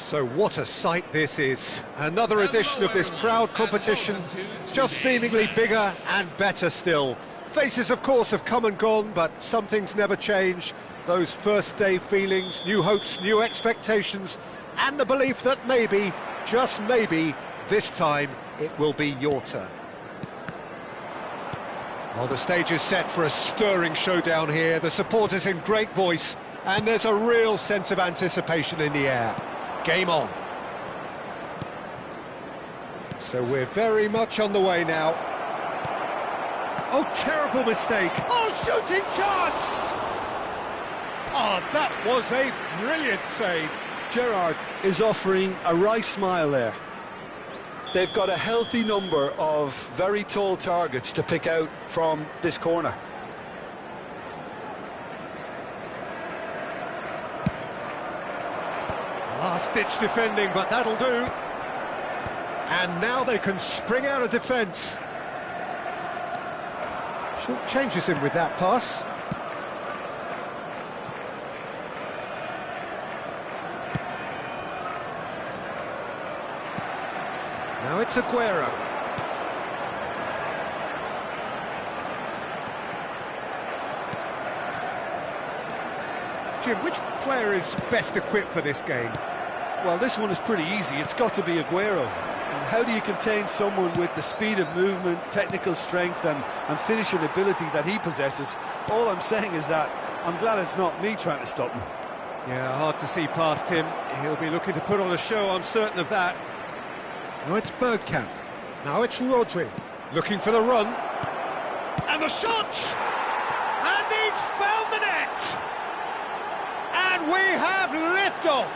So what a sight this is. Another edition of this proud competition, just seemingly bigger and better still. Faces, of course, have come and gone, but some things never change. Those first day feelings, new hopes, new expectations, and the belief that maybe, just maybe, this time it will be your turn. Well, the stage is set for a stirring showdown here. The supporters in great voice, and there's a real sense of anticipation in the air. Game on. So we're very much on the way now. Oh, terrible mistake. Oh, shooting chance! Oh, that was a brilliant save. Gerrard is offering a wry smile there. They've got a healthy number of very tall targets to pick out from this corner. Last-ditch defending, but that'll do. And now they can spring out of defence. Short changes him with that pass. Now it's Aguero. Jim, which player is best equipped for this game? Well, this one is pretty easy. It's got to be Aguero. How do you contain someone with the speed of movement, technical strength and finishing ability that he possesses? All I'm saying is that I'm glad it's not me trying to stop him. Yeah, hard to see past him. He'll be looking to put on a show, I'm certain of that. Now it's Bergkamp. Now it's Rodri. Looking for the run. And the shot! And he's found the net! And we have liftoff!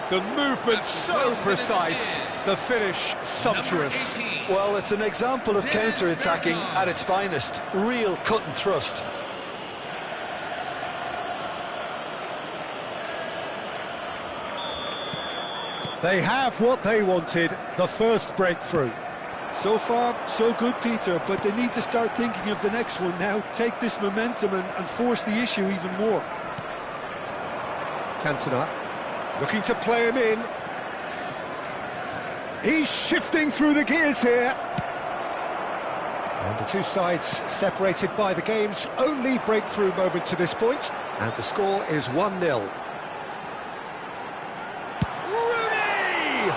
The movement so precise, the finish sumptuous. Well, it's an example of counter-attacking at its finest. Real cut and thrust. They have what they wanted, the first breakthrough. So far, so good, Peter, but they need to start thinking of the next one now. Take this momentum and force the issue even more. Cantona. Looking to play him in. He's shifting through the gears here. And the two sides separated by the game's only breakthrough moment to this point. And the score is 1-0. Rooney!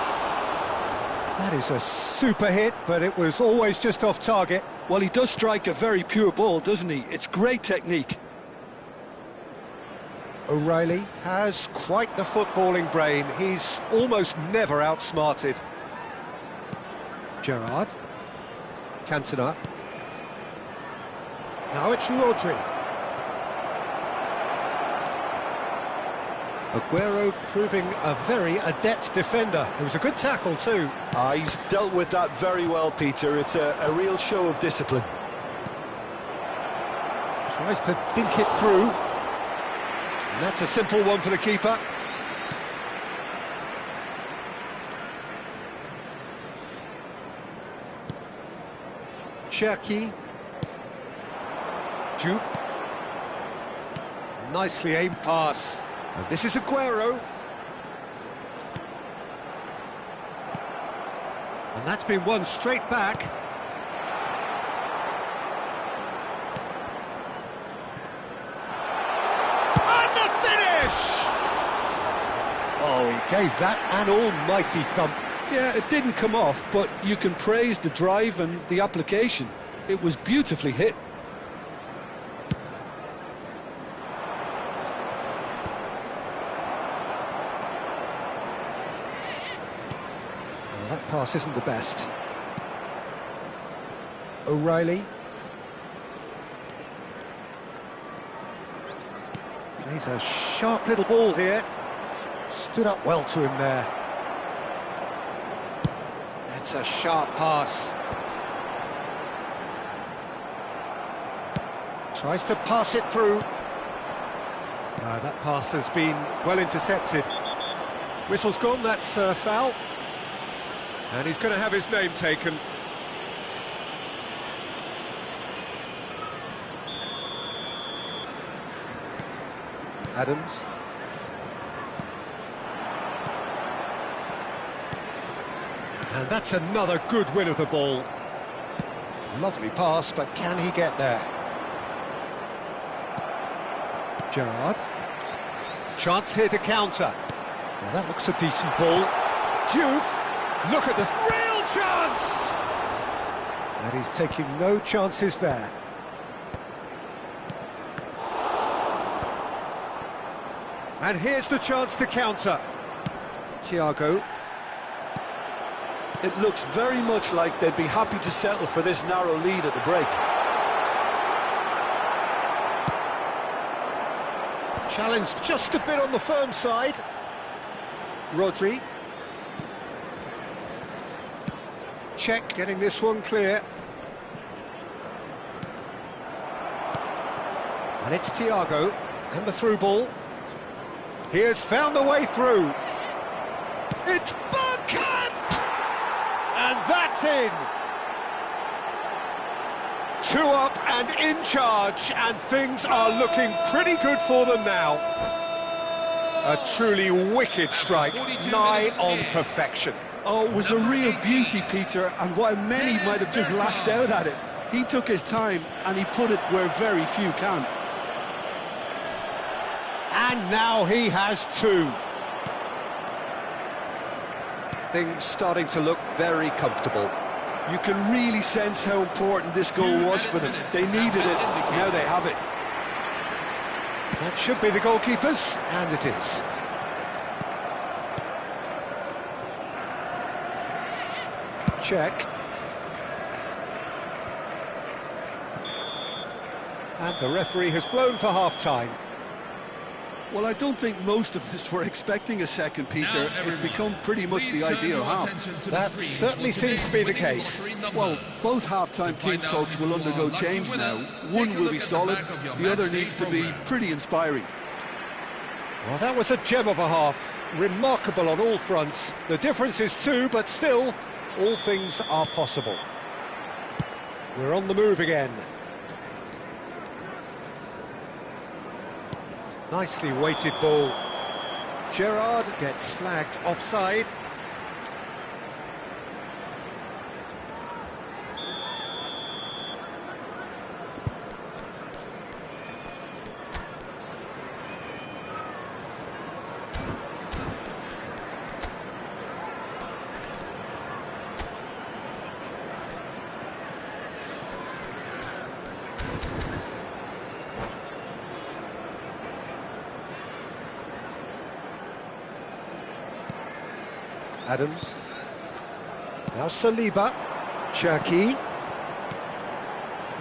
That is a super hit, but it was always just off target. Well, he does strike a very pure ball, doesn't he? It's great technique. O'Reilly has quite the footballing brain. He's almost never outsmarted. Gerrard. Cantona. Now it's Rodri. Aguero proving a very adept defender. It was a good tackle too. He's dealt with that very well, Peter. It's a real show of discipline. Tries to dink it through. And that's a simple one for the keeper. Cherki. Juve. Nicely aimed pass. And this is Aguero. And that's been won straight back. Oh, he gave that an almighty thump. Yeah, it didn't come off, but you can praise the drive and the application. It was beautifully hit. Well, that pass isn't the best. O'Reilly. Plays a sharp little ball here. Stood up well to him there. That's a sharp pass. Tries to pass it through. That pass has been well intercepted. Whistle's gone, that's a foul. And he's going to have his name taken. Adams. And that's another good win of the ball. Lovely pass, but can he get there? Gerrard. Chance here to counter. Now that looks a decent ball. Diouf. Look at this real chance! And he's taking no chances there. And here's the chance to counter. Thiago. It looks very much like they'd be happy to settle for this narrow lead at the break. Challenge just a bit on the firm side. Rodri. Cech getting this one clear. And it's Thiago, and the through ball. He has found the way through. It's Bergkamp! And that's in! 2 up and in charge, and things are looking pretty good for them now. A truly wicked strike, nigh on perfection. Oh, it was a real beauty, Peter, and while many might have just lashed out at it, he took his time and he put it where very few can. And now he has 2. Things starting to look very comfortable. You can really sense how important this goal was for them. They needed it, now they have it. That should be the goalkeepers, and it is. Cech. And the referee has blown for half-time. Well, I don't think most of us were expecting a second, Peter. It's become pretty much the ideal half. That certainly seems to be the case. Well, both half-time team talks will undergo change now. One will be solid, the other needs to be pretty inspiring. Well, that was a gem of a half. Remarkable on all fronts. The difference is 2, but still, all things are possible. We're on the move again. Nicely weighted ball. Gerrard gets flagged offside. Adams. Now Saliba. Cherki.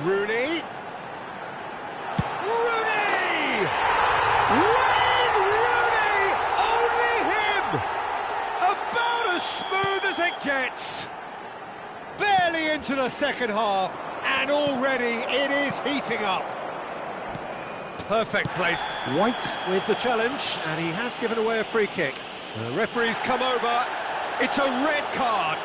Rooney. Rooney! Wayne Rooney! Only him! About as smooth as it gets. Barely into the second half, and already it is heating up. Perfect place. White with the challenge, and he has given away a free kick. The referee's come over. It's a red card.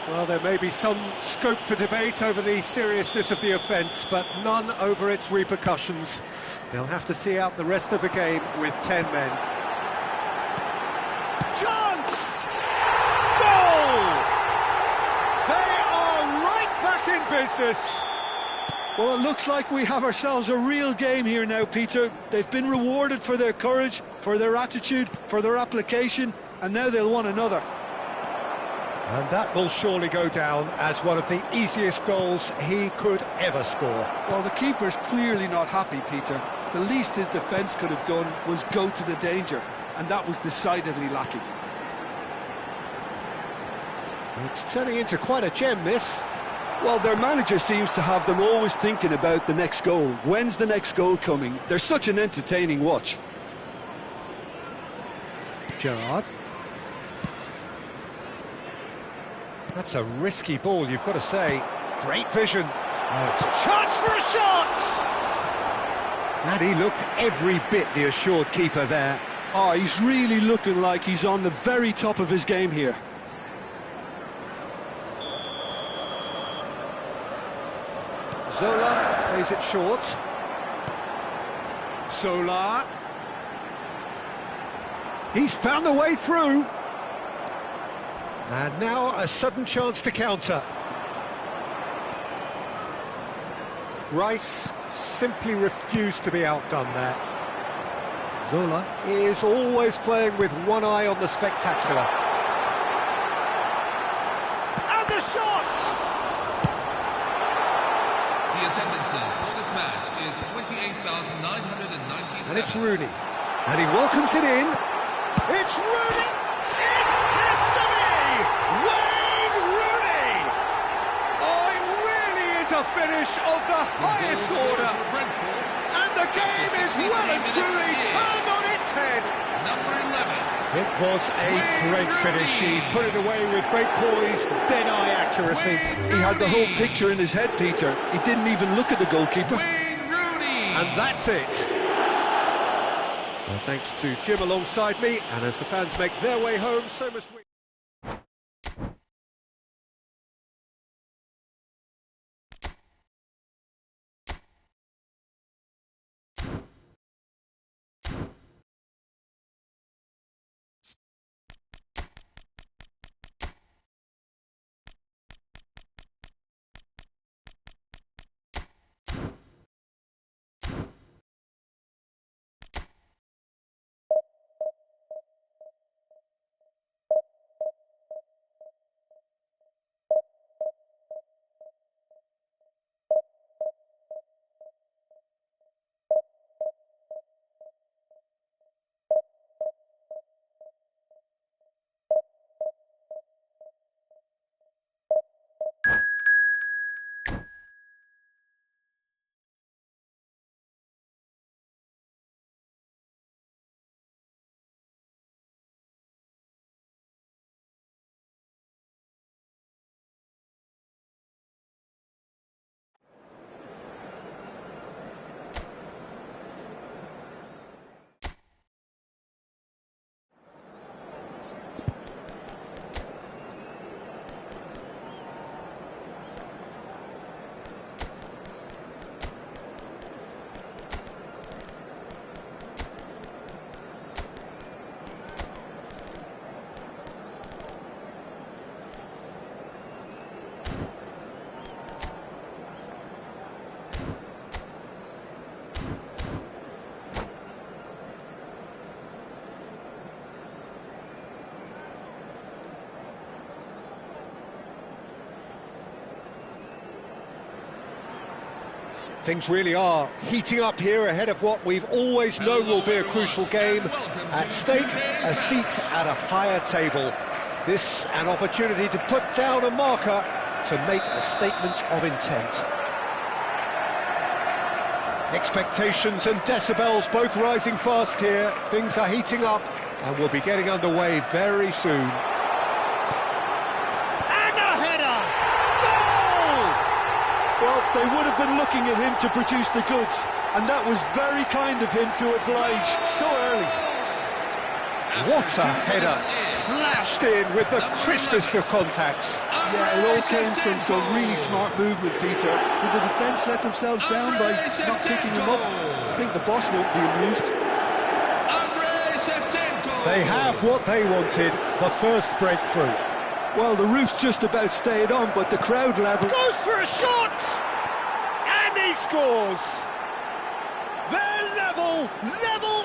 Well, there may be some scope for debate over the seriousness of the offence, but none over its repercussions. They'll have to see out the rest of the game with 10 men. Chance! Goal! They are right back in business. Well, it looks like we have ourselves a real game here now, Peter. They've been rewarded for their courage, for their attitude, for their application, and now they'll want another. And that will surely go down as one of the easiest goals he could ever score. Well, the keeper's clearly not happy, Peter. The least his defence could have done was go to the danger, and that was decidedly lacking. It's turning into quite a gem, this. Well, their manager seems to have them always thinking about the next goal. When's the next goal coming? They're such an entertaining watch. Gerrard. That's a risky ball, you've got to say. Great vision. Oh, it's a chance for a shot! And he looked every bit the assured keeper there. Oh, he's really looking like he's on the very top of his game here. Zola plays it short. Zola. He's found the way through. And now a sudden chance to counter. Rice simply refused to be outdone there. Zola is always playing with one eye on the spectacular. And the shot! The attendances for this match is 28,997. And it's Rooney. And he welcomes it in. It's Rooney! It has to be! Wayne Rooney! Oh, it really is a finish of the highest order. And the game is well and truly turned on its head. Number 11. It was a great finish. He put it away with great poise, dead-eye accuracy. He had the whole picture in his head, Peter. He didn't even look at the goalkeeper. Wayne Rooney. And that's it. Well, thanks to Jim alongside me, and as the fans make their way home, so must we. Things really are heating up here ahead of what we've always known will be a crucial game. At stake, a seat at a higher table. This an opportunity to put down a marker to make a statement of intent. Expectations and decibels both rising fast here. Things are heating up and we'll be getting underway very soon. Well, they would have been looking at him to produce the goods, and that was very kind of him to oblige so early. What a header! Flashed in with the crispest of contacts. Yeah, it all came from some really smart movement, Peter. Did the defence let themselves down by not picking him up? I think the boss won't be amused. They have what they wanted, the first breakthrough. Well, the roof's just about stayed on, but the crowd level... Goes for a shot! And he scores! They're level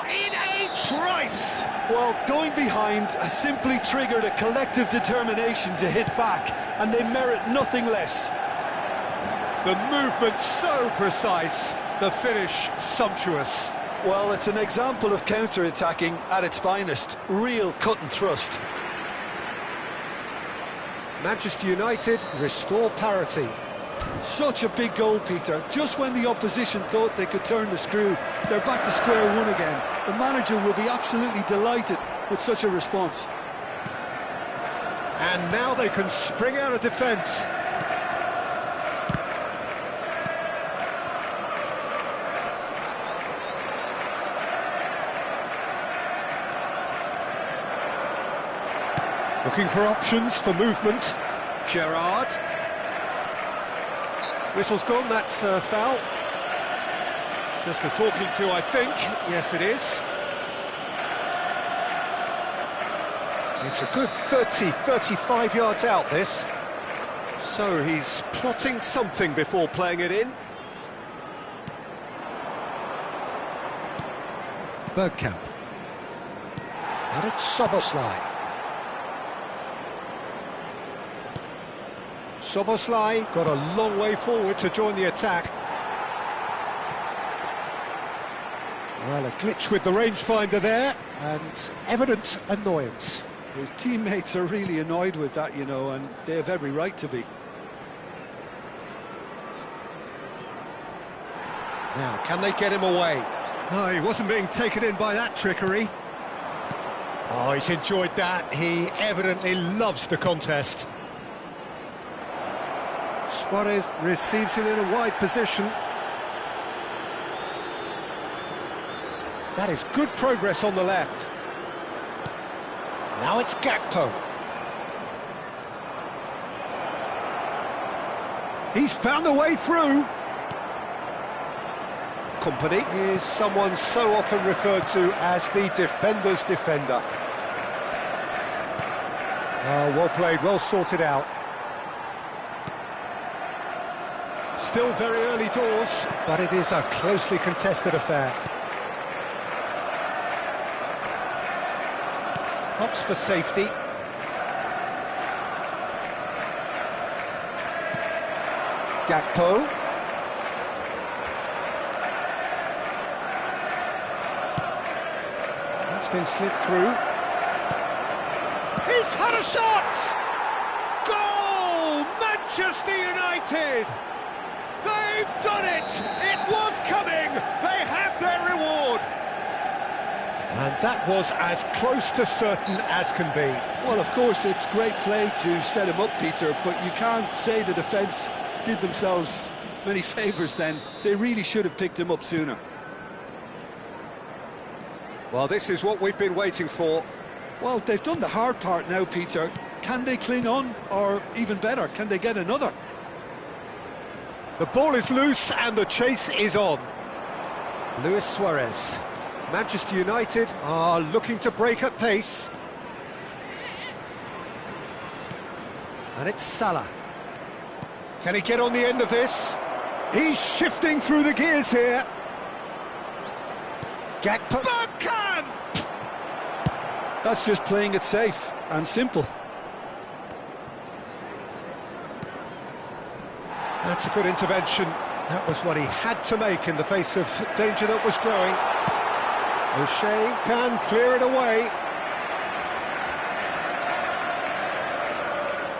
in a trice! Well, going behind has simply triggered a collective determination to hit back, and they merit nothing less. The movement so precise, the finish sumptuous. Well, it's an example of counter-attacking at its finest. Real cut and thrust. Manchester United restore parity. Such a big goal, Peter. Just when the opposition thought they could turn the screw, they're back to square one again. The manager will be absolutely delighted with such a response. And now they can spring out of defence. Looking for options for movement. Gerrard. Whistle's gone, that's a foul. Just a talking to, I think. Yes, it is. It's a good 30, 35 yards out, this. So he's plotting something before playing it in. Bergkamp. And it's Szoboszlai. Szoboszlai got a long way forward to join the attack. Well, a glitch with the rangefinder there, and evident annoyance. His teammates are really annoyed with that, you know, and they have every right to be. Now, can they get him away? No, he wasn't being taken in by that trickery. Oh, he's enjoyed that. He evidently loves the contest. Suarez receives it in a wide position. That is good progress on the left. Now it's Gakpo. He's found a way through. Kompany is someone so often referred to as the defender's defender. Oh, well played, well sorted out. Still very early doors, but it is a closely contested affair. Opts for safety. Gakpo. That's been slipped through. He's had a shot! Goal! Manchester United! They've done it! It was coming! They have their reward! And that was as close to certain as can be. Well, of course, it's great play to set him up, Peter, but you can't say the defence did themselves many favours then. They really should have picked him up sooner. Well, this is what we've been waiting for. Well, they've done the hard part now, Peter. Can they cling on, or even better, can they get another? The ball is loose and the chase is on. Luis Suarez. Manchester United are looking to break at pace. And it's Salah. Can he get on the end of this? He's shifting through the gears here. Gakpo. Bergkamp! That's just playing it safe and simple. That's a good intervention. That was what he had to make in the face of danger that was growing. O'Shea can clear it away.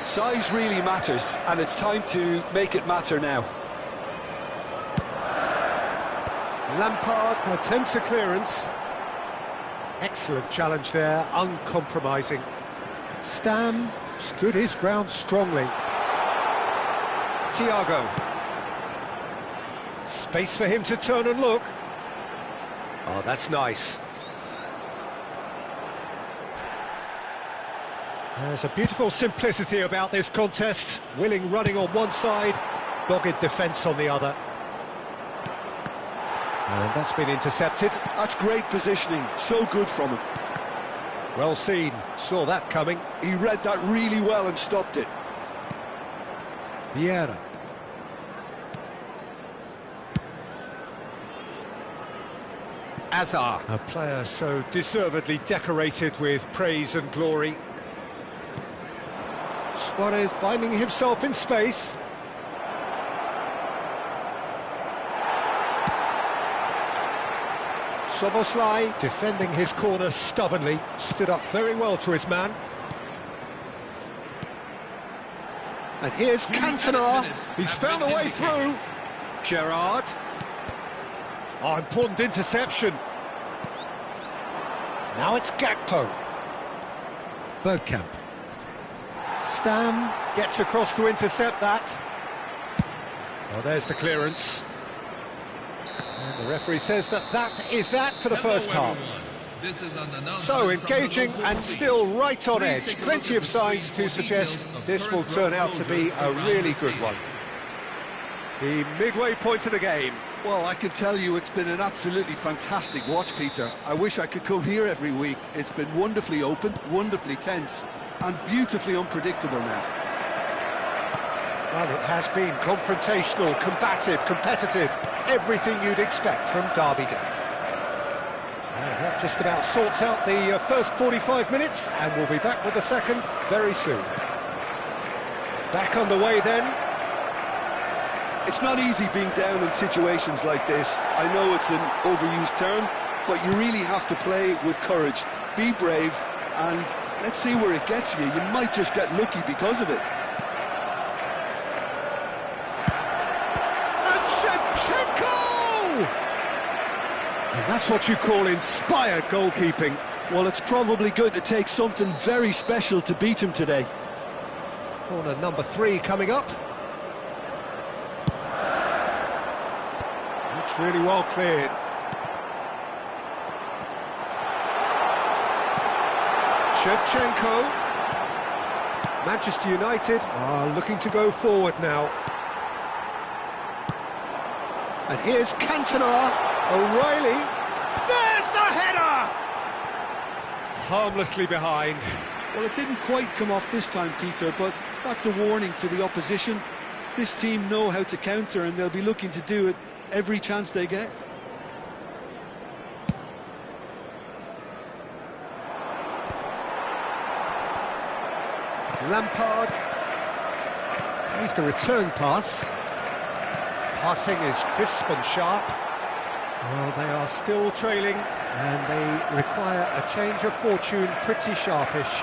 Size really matters, and it's time to make it matter now. Lampard attempts a clearance. Excellent challenge there, uncompromising. Stam stood his ground strongly. Thiago. Space for him to turn and look. Oh, that's nice. There's a beautiful simplicity about this contest. Willing running on one side, dogged defence on the other. And that's been intercepted. That's great positioning, so good from him. Well seen, saw that coming. He read that really well and stopped it. Vieira. Azar, a player so deservedly decorated with praise and glory. Suarez finding himself in space. Szoboszlai defending his corner stubbornly, stood up very well to his man. And here's Cantona, he's found a way through. Gerrard. Oh, important interception. Now it's Gakpo. Bergkamp. Stam gets across to intercept that. Oh, there's the clearance. And the referee says that is that for the first half. So engaging and still right on edge. Plenty of signs to suggest this will turn out to be a really good one. The midway point of the game. Well, I can tell you it's been an absolutely fantastic watch, Peter. I wish I could come here every week. It's been wonderfully open, wonderfully tense, and beautifully unpredictable now. Well, it has been confrontational, combative, competitive, everything you'd expect from Derby Day. Well, that just about sorts out the first 45 minutes, and we'll be back with the second very soon. Back on the way then. It's not easy being down in situations like this. I know it's an overused term, but you really have to play with courage. Be brave, and let's see where it gets you. You might just get lucky because of it. And Shevchenko! And that's what you call inspired goalkeeping. Well, it's probably going to take something very special to beat him today. Corner number 3 coming up. It's really well cleared. Shevchenko. Manchester United are looking to go forward now. And here's Cantona. O'Reilly. There's the header! Harmlessly behind. Well, it didn't quite come off this time, Peter, but that's a warning to the opposition. This team know how to counter, and they'll be looking to do it every chance they get. Lampard. Here's the return pass. Passing is crisp and sharp. Well, they are still trailing, and they require a change of fortune pretty sharpish.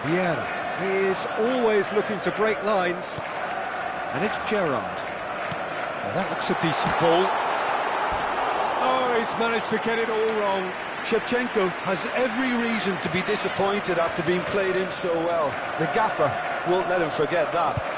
Vieira is always looking to break lines. And it's Gerrard. Well, that looks a decent ball. Oh, he's managed to get it all wrong. Shevchenko has every reason to be disappointed after being played in so well. The gaffer won't let him forget that.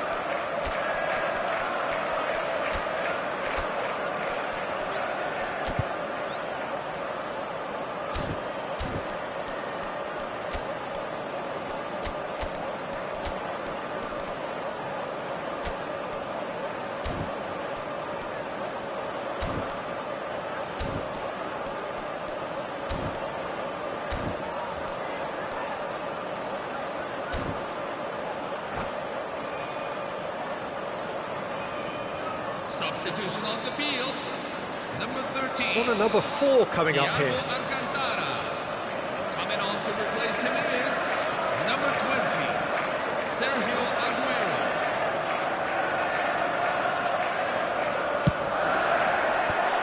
Substitution on the field. Number 13. Corner number 4 coming up Thiago here. Alcantara. Coming on to replace him is number 20, Sergio Aguero.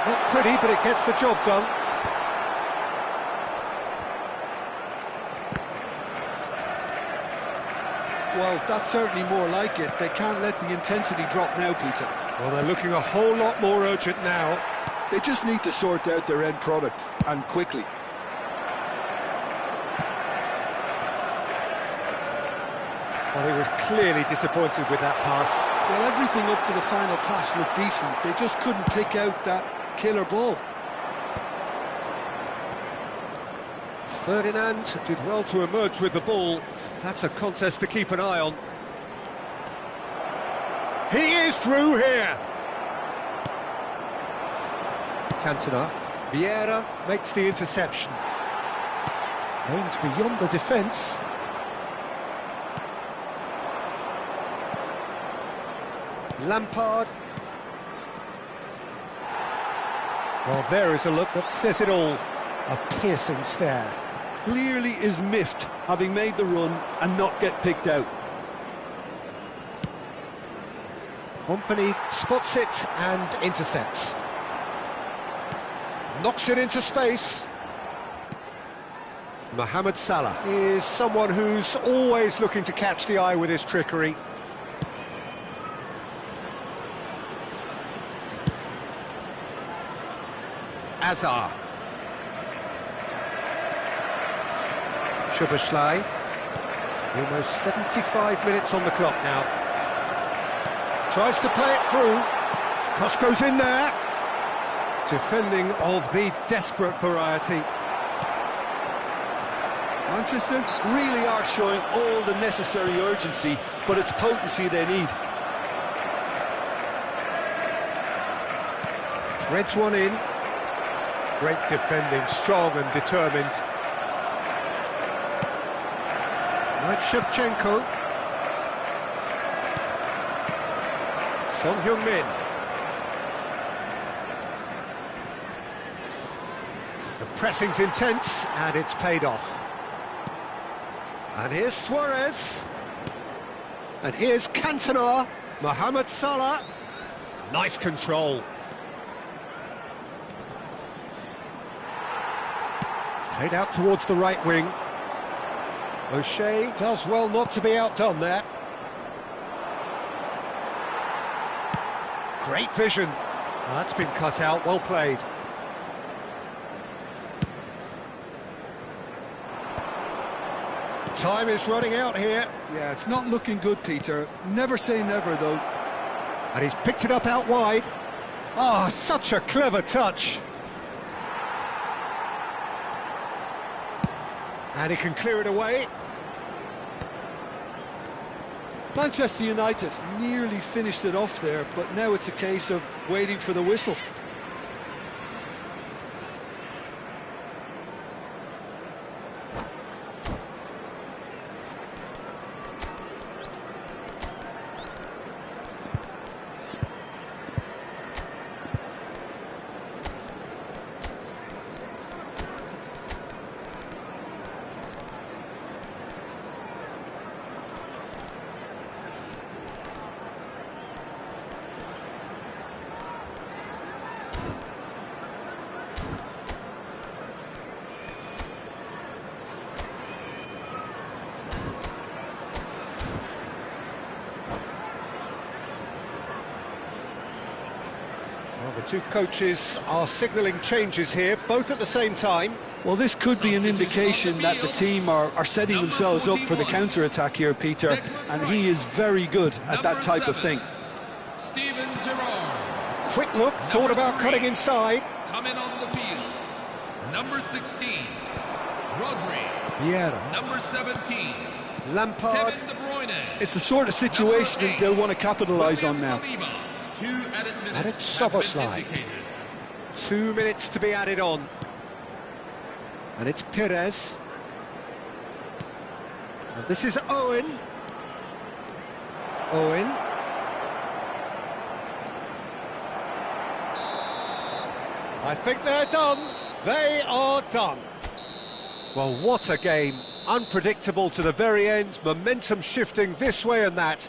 Not pretty, but it gets the job done. Well, that's certainly more like it. They can't let the intensity drop now, Peter. Well, they're looking a whole lot more urgent now. They just need to sort out their end product, and quickly. Well, he was clearly disappointed with that pass. Well, everything up to the final pass looked decent. They just couldn't pick out that killer ball. Ferdinand did well to emerge with the ball. That's a contest to keep an eye on. He is through here. Cantona. Vieira makes the interception. Aimed beyond the defence. Lampard. Well, there is a look that says it all. A piercing stare. Clearly is miffed, having made the run and not get picked out. Kompany spots it and intercepts. Knocks it into space. Mohamed Salah is someone who's always looking to catch the eye with his trickery. Azar. Szoboszlai. Almost 75 minutes on the clock now. Tries to play it through. Cross goes in there. Defending of the desperate variety. Manchester really are showing all the necessary urgency, but it's potency they need. Threads one in. Great defending, strong and determined. Now it's Shevchenko. Son Heung-min. The pressing's intense, and it's paid off. And here's Suarez. And here's Cantona. Mohamed Salah. Nice control. Played out towards the right wing. O'Shea does well not to be outdone there. Great vision. That's been cut out, well played. Time is running out here. Yeah, it's not looking good, Peter. Never say never, though. And he's picked it up out wide. Oh, such a clever touch. And he can clear it away. Manchester United nearly finished it off there, but now it's a case of waiting for the whistle. Well, the two coaches are signalling changes here, both at the same time. Well, this could be an indication that the team are setting themselves up for the counter-attack here, Peter, and he is very good at that type of thing. Steven Gerrard. Quick look, thought about cutting inside. Coming on the field. Number 16, Rodri. Vieira. Number 17, Lampard. Kevin De Bruyne. It's the sort of situation that they'll want to capitalise on now. Saliba. 2 added minutes And it's have been Szoboszlai. indicated. 2 minutes to be added on. And it's Perez. And this is Owen. Owen. I think they're done. They are done. Well, what a game. Unpredictable to the very end. Momentum shifting this way and that.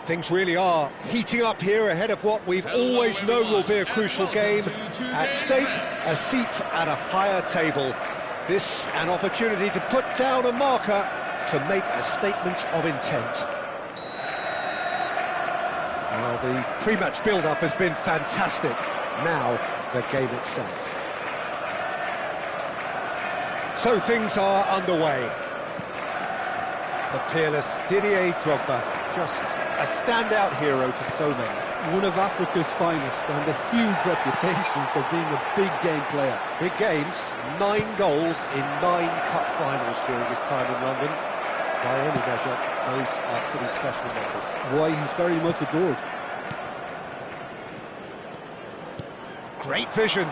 Things really are heating up here ahead of what we've always known will be a crucial game. At stake, a seat at a higher table. This an opportunity to put down a marker to make a statement of intent. Well, the pre-match build-up has been fantastic. Now, the game itself. So things are underway. The peerless Didier Drogba, just a standout hero to so many. One of Africa's finest and a huge reputation for being a big game player. Big games, 9 goals in 9 cup finals during his time in London. By any measure, those are pretty special numbers. Why, he's very much adored. Great vision.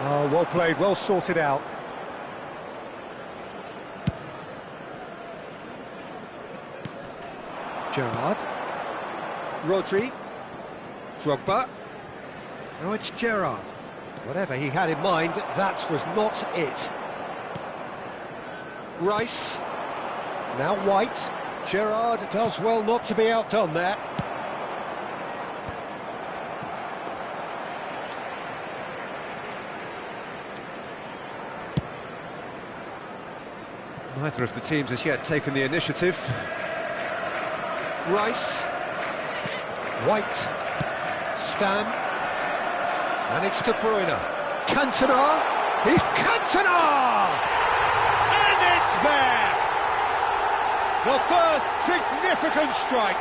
Oh, well played, well sorted out. Gerrard. Rodri. Drogba. Now it's Gerrard. Whatever he had in mind, that was not it. Rice. Now White. Gerrard does well not to be outdone there. Neither of the teams has yet taken the initiative. Rice, White, Stam, and it's De Bruyne. Cantona, he's Cantona! And it's there! The first significant strike.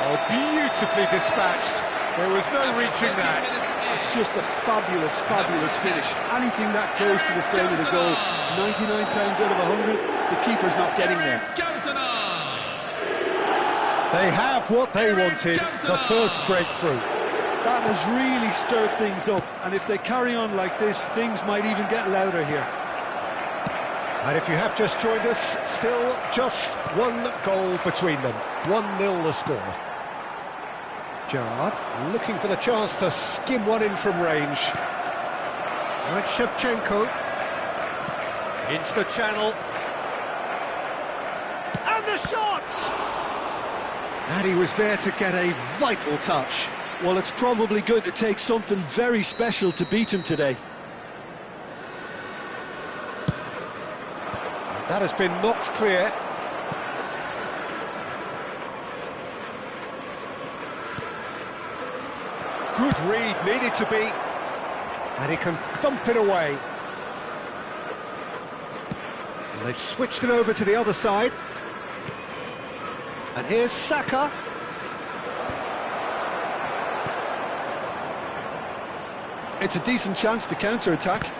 Oh, beautifully dispatched. There was no reaching that. It's just a fabulous, fabulous finish. Anything that close to the frame of the goal, 99 times out of 100, the keeper's not getting there. They have what they wanted, the first breakthrough. That has really stirred things up, and if they carry on like this, things might even get louder here. And if you have just joined us, still just 1 goal between them. 1-0 the score. Gerrard looking for the chance to skim one in from range. Right, Shevchenko into the channel, and the shot! And he was there to get a vital touch. Well, it's probably going to take something very special to beat him today. And that has been knocked clear. Good read, needed to be, and he can thump it away. And they've switched it over to the other side. And here's Saka. It's a decent chance to counter-attack.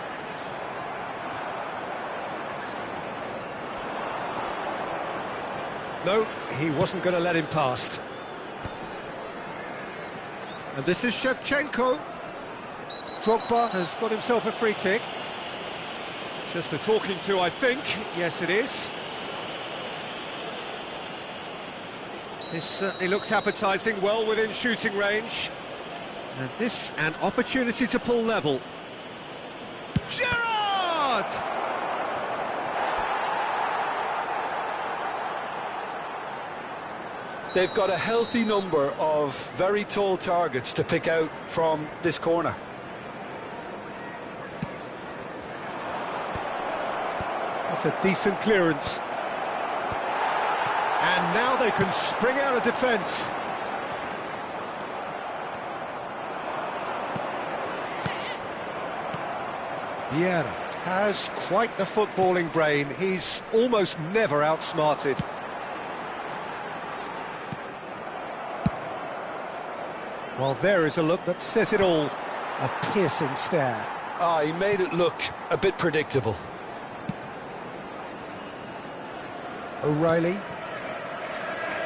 No, he wasn't going to let him past. And this is Shevchenko. Drogba has got himself a free kick. Just a talking to, I think. Yes, it is. This certainly looks appetising, well within shooting range. And this, an opportunity to pull level. Gerrard! They've got a healthy number of very tall targets to pick out from this corner. That's a decent clearance. And now they can spring out of defence. Vieira has quite the footballing brain. He's almost never outsmarted. Well, there is a look that says it all. A piercing stare. He made it look a bit predictable. O'Reilly.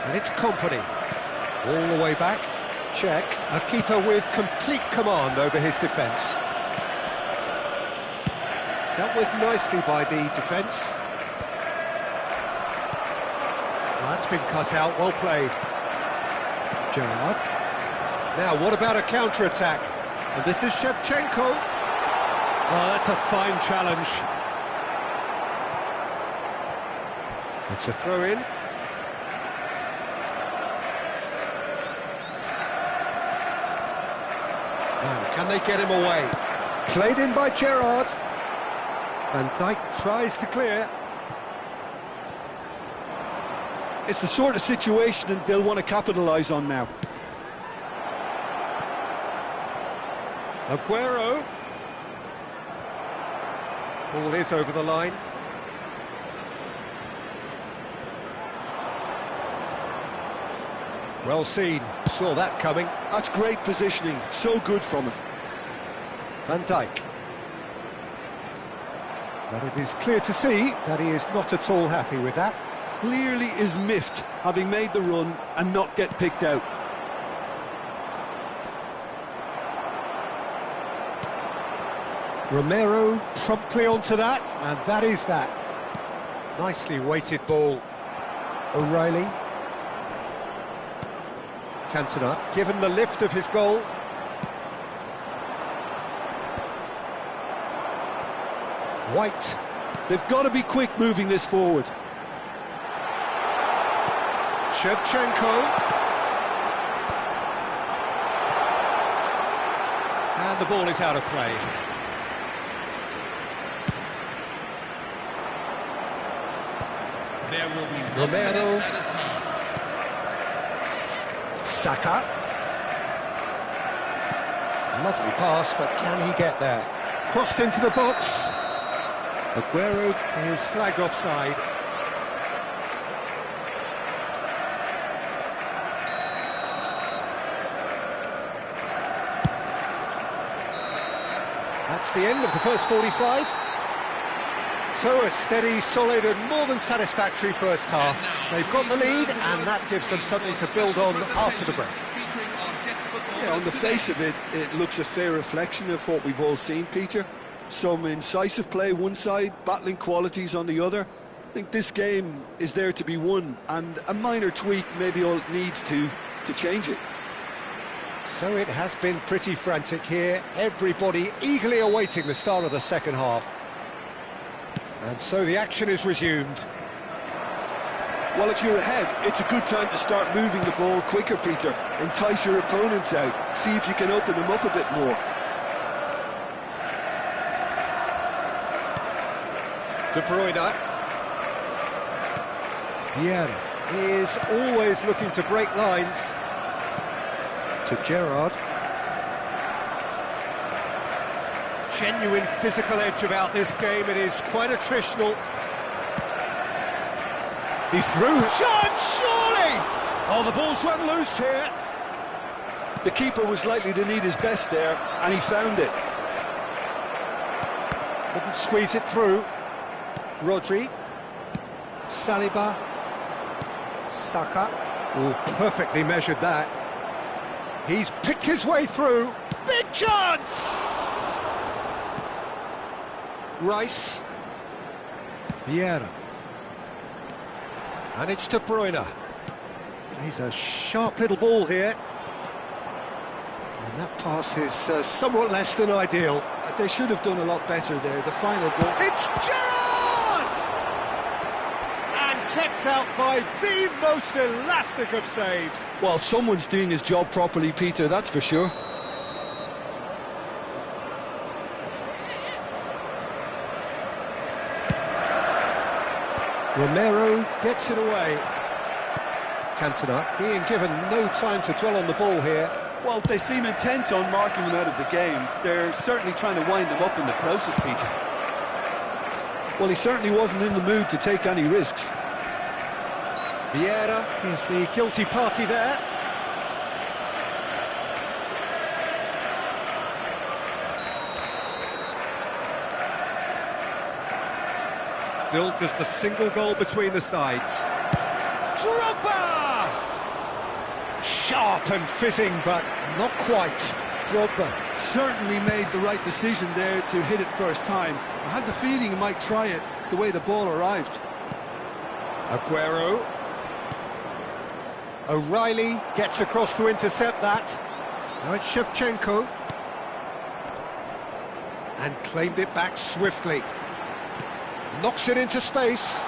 And it's Kompany. All the way back. Check. A keeper with complete command over his defence. Dealt with nicely by the defence. Well, that's been cut out, well played. Gerrard. Now, what about a counter-attack? And this is Shevchenko. Oh, that's a fine challenge. It's a throw-in. Now, can they get him away? Played in by Gerrard. Van Dijk tries to clear. It's the sort of situation that they'll want to capitalise on now. Aguero. Ball is over the line. Well seen, saw that coming. That's great positioning, so good from him. Van Dijk. But it is clear to see that he is not at all happy with that. Clearly is miffed, having made the run and not get picked out. Romero promptly onto that, and that is that. Nicely weighted ball. O'Reilly. Cantona, given the lift of his goal. White. They've got to be quick moving this forward. Shevchenko. And the ball is out of play. There will be Romero. at a time. Saka. Lovely pass, but can he get there? Crossed into the box. Aguero is flagged offside. That's the end of the first 45. So a steady, solid and more than satisfactory first half. They've got the lead and that gives them something to build on after the break. Yeah, on the face of it, it looks a fair reflection of what we've all seen, Peter. Some incisive play one side, battling qualities on the other. I think this game is there to be won, and a minor tweak maybe all it needs to change it. So it has been pretty frantic here. Everybody eagerly awaiting the start of the second half. And so the action is resumed. Well, if you're ahead, it's a good time to start moving the ball quicker, Peter. Entice your opponents out. See if you can open them up a bit more. De Bruyne. Vieira is always looking to break lines. To Gerrard. Genuine physical edge about this game. It is quite attritional. He's through. Chance, surely! Oh, the ball's run loose here. The keeper was likely to need his best there, and he found it. Couldn't squeeze it through. Rodri. Saliba. Saka. Oh, perfectly measured that. He's picked his way through. Big chance! Rice. Vieira. And it's De Bruyne. He's a sharp little ball here. And that pass is somewhat less than ideal. They should have done a lot better there. The final ball. It's Gerrard! And kept out by the most elastic of saves. Well, someone's doing his job properly, Peter, that's for sure. Romero gets it away. Cantona being given no time to dwell on the ball here. Well, they seem intent on marking him out of the game. They're certainly trying to wind him up in the process, Peter. Well, he certainly wasn't in the mood to take any risks. Vieira is the guilty party there. Still just a single goal between the sides. Drogba! Sharp and fitting, but not quite. Drogba certainly made the right decision there to hit it first time. I had the feeling he might try it the way the ball arrived. Aguero. O'Reilly gets across to intercept that. Now it's Shevchenko. And claimed it back swiftly. Knocks it into space.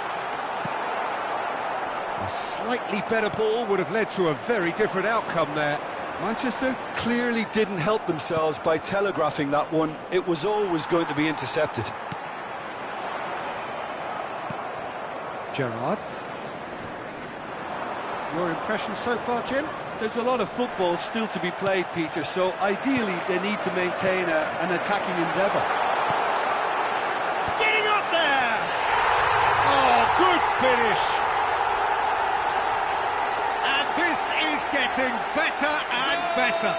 A slightly better ball would have led to a very different outcome there. Manchester clearly didn't help themselves by telegraphing that one. It was always going to be intercepted. Gerrard. Your impression so far, Jim? There's a lot of football still to be played, Peter, so ideally they need to maintain an attacking endeavour. Getting up there! Oh, good finish! And this is getting better and better.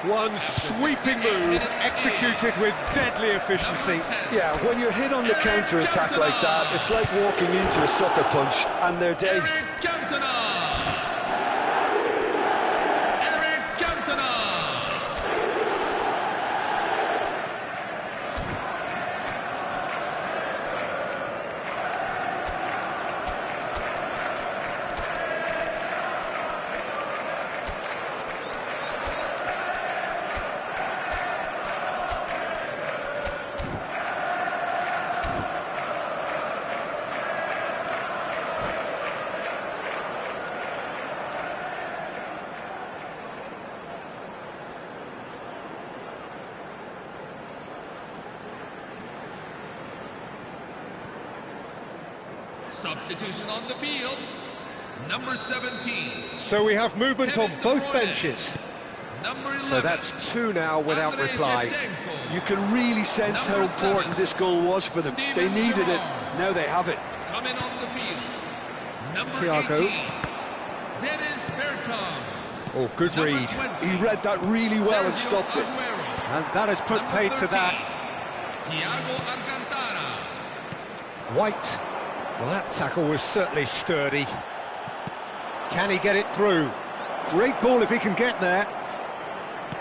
One sweeping move executed with deadly efficiency. Yeah, when you're hit on the counter-attack like that, it's like walking into a sucker punch, and they're dazed. Eric Cantona! Eric Cantona! Substitution on the field, number 17. So we have movement on both benches. Number 11. So that's two now without Andrei reply. Shevchenko. You can really sense how important this goal was for them. They needed it, now they have it. Coming on the field, number Thiago. 18. Dennis Bergkamp. Oh, good Number read. 20. He read that really well and Sergio stopped it. Aguero. And that has put Number paid to 13. that. Thiago Alcantara. White. Well, that tackle was certainly sturdy. Can he get it through? Great ball if he can get there.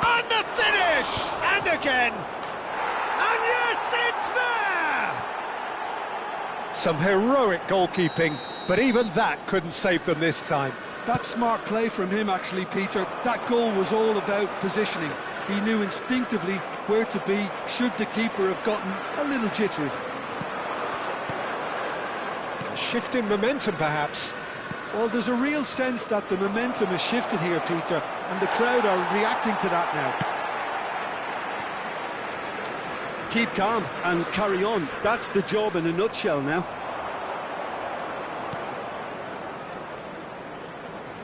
And the finish! And again! And yes, it's there! Some heroic goalkeeping, but even that couldn't save them this time. That's smart play from him, actually, Peter. That goal was all about positioning. He knew instinctively where to be should the keeper have gotten a little jittery. A shift in momentum, perhaps. Well, there's a real sense that the momentum has shifted here, Peter, and the crowd are reacting to that now. Keep calm and carry on. That's the job in a nutshell now.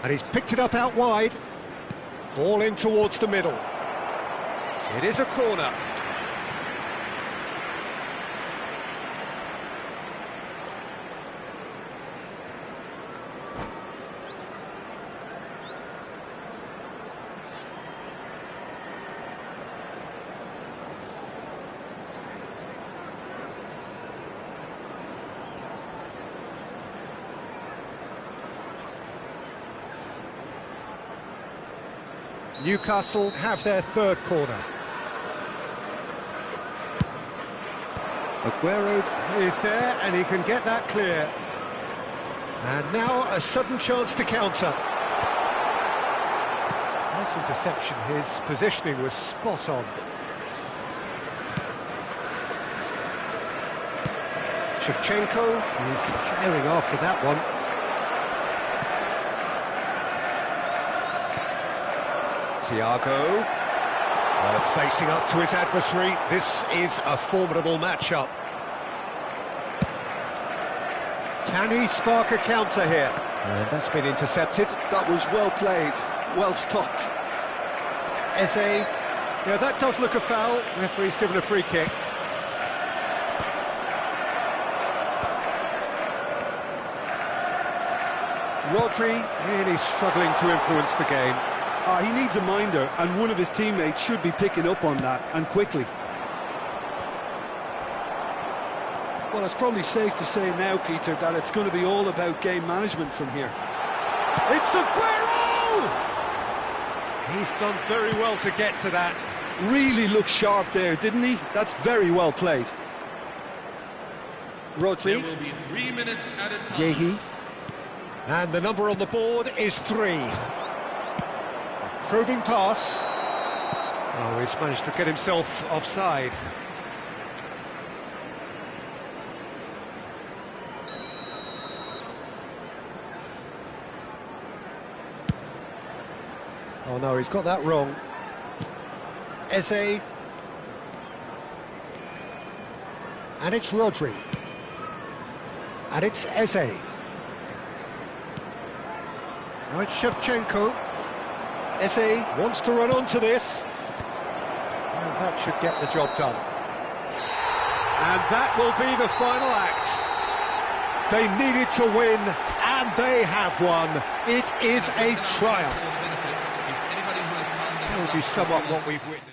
And he's picked it up out wide. Ball in towards the middle. It is a corner. Newcastle have their third corner. Aguero is there, and he can get that clear. And now a sudden chance to counter. Nice interception, his positioning was spot on. Shevchenko is herring after that one. Thiago, facing up to his adversary. This is a formidable matchup. Can he spark a counter here? And that's been intercepted. That was well played, well stopped. Eze, yeah, that does look a foul. Referee's given a free kick. Rodri really struggling to influence the game. He needs a minder, and one of his teammates should be picking up on that, and quickly. Well, it's probably safe to say now, Peter, that it's going to be all about game management from here. It's Aguero! He's done very well to get to that. Really looked sharp there, didn't he? That's very well played. Rodri. There will be 3 minutes at a time. Yehi. And the number on the board is 3. A probing pass. Oh, he's managed to get himself offside. Oh no, he's got that wrong. Eze. And it's Rodri. And it's Eze. Now it's Shevchenko. Eze wants to run onto this. And that should get the job done. And that will be the final act. They needed to win, and they have won. It is a triumph. Tells you somewhat what we've witnessed.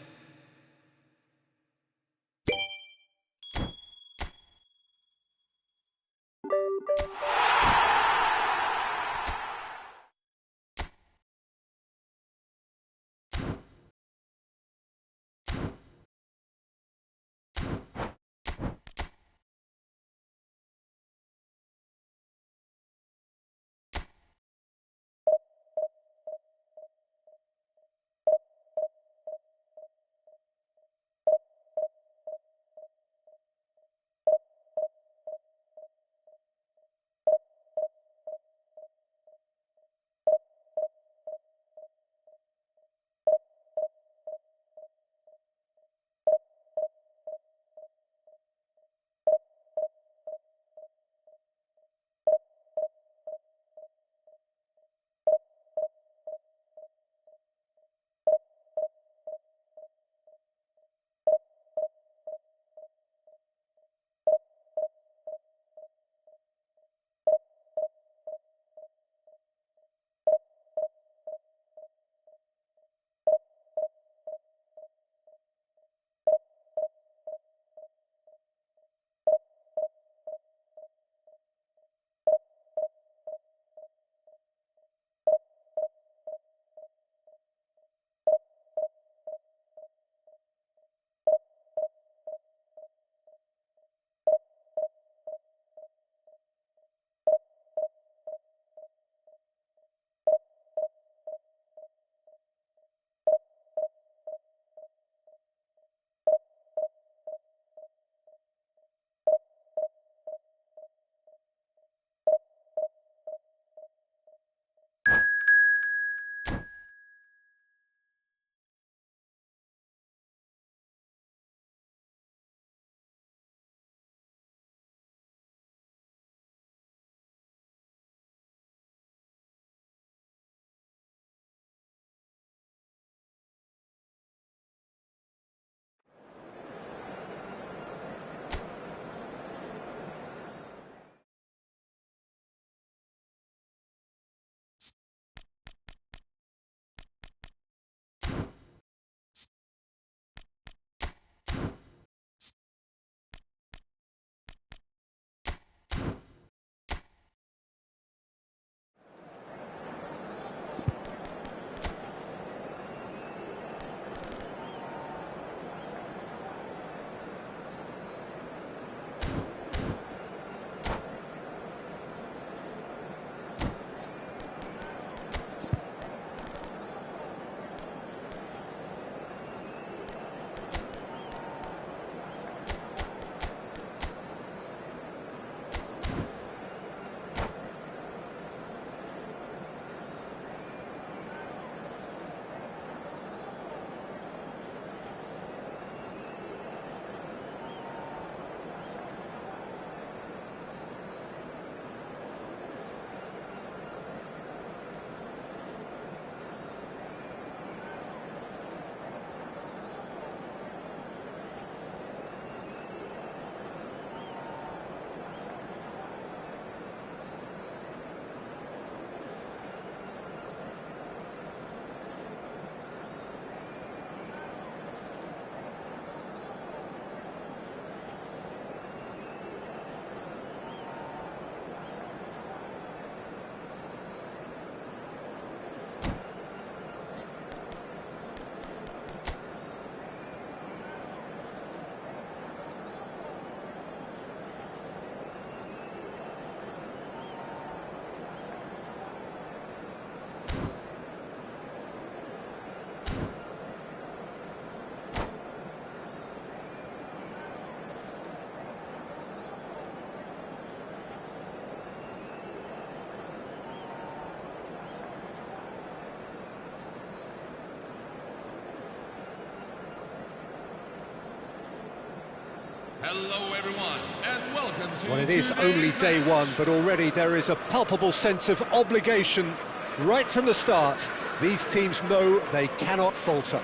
Hello everyone, and welcome to Well, it is today's only day match. one, but already there is a palpable sense of obligation right from the start. These teams know they cannot falter.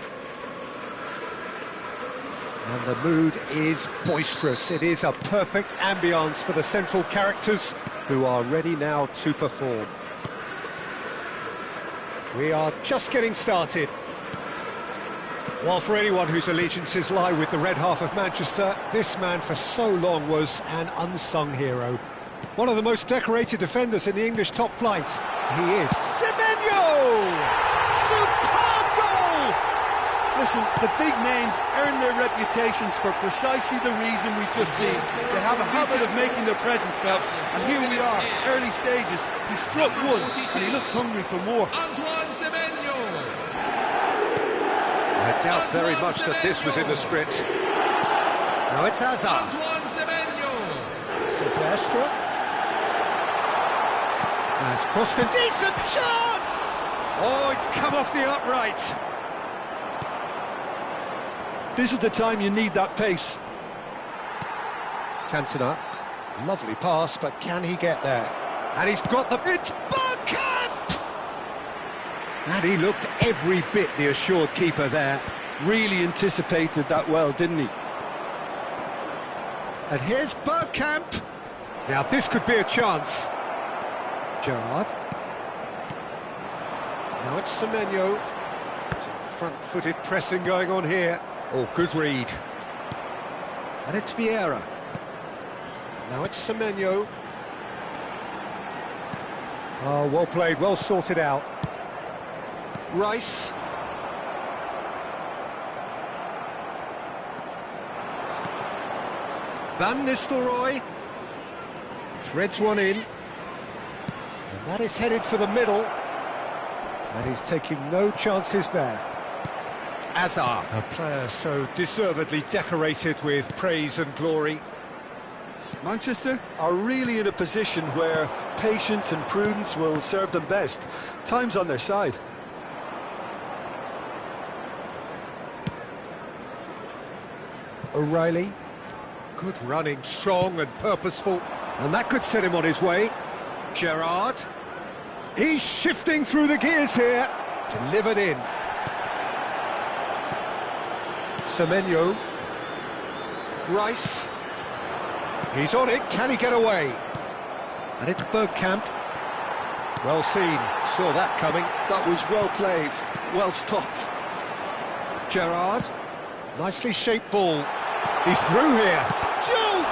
And the mood is boisterous. It is a perfect ambience for the central characters who are ready now to perform. We are just getting started. Well, for anyone whose allegiances lie with the red half of Manchester, this man for so long was an unsung hero. One of the most decorated defenders in the English top flight. He is Semenyo! Superb goal! Listen, the big names earn their reputations for precisely the reason we've just seen. They have a habit of making their presence felt, and here we are, early stages. He struck one, and he looks hungry for more. Antoine Semenyo. I doubt very much that this was in the script. Now it's Hazard. Antoine Semenyo. Silvestre. Has crossed a decent chance! Oh, it's come off the upright. This is the time you need that pace. Cantona, lovely pass, but can he get there? And he's got the... It's Bergkamp! And he looked every bit the assured keeper there. Really anticipated that well, didn't he? And here's Bergkamp. Now this could be a chance. Gerrard. Now it's Semenyo. Some front-footed pressing going on here. Oh, good read. And it's Vieira. Now it's Semenyo. Oh, well played, well sorted out. Rice. Van Nistelrooy. Threads one in. And that is headed for the middle. And he's taking no chances there. Hazard, a player so deservedly decorated with praise and glory. Manchester are really in a position where patience and prudence will serve them best. Time's on their side. O'Reilly. Good running, strong and purposeful. And that could set him on his way. Gerrard. He's shifting through the gears here. Delivered in. Semenyo. Rice. He's on it, can he get away? And it's Bergkamp. Well seen, saw that coming. That was well played, well stopped. Gerrard. Nicely shaped ball. He's through here. Shoot!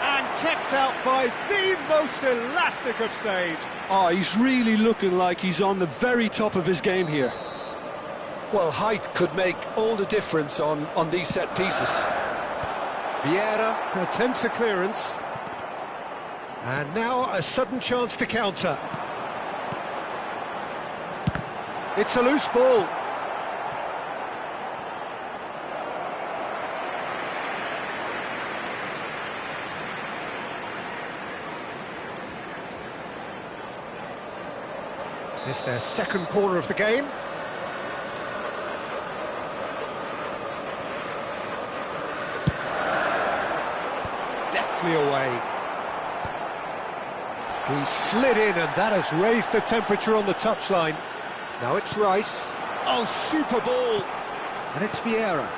And kept out by the most elastic of saves. Oh, he's really looking like he's on the very top of his game here. Well, height could make all the difference on these set pieces. Vieira attempts a clearance. And now a sudden chance to counter. It's a loose ball. It's their second corner of the game. Deftly away. He slid in, and that has raised the temperature on the touchline. Now it's Rice. Oh, super ball! And it's Vieira.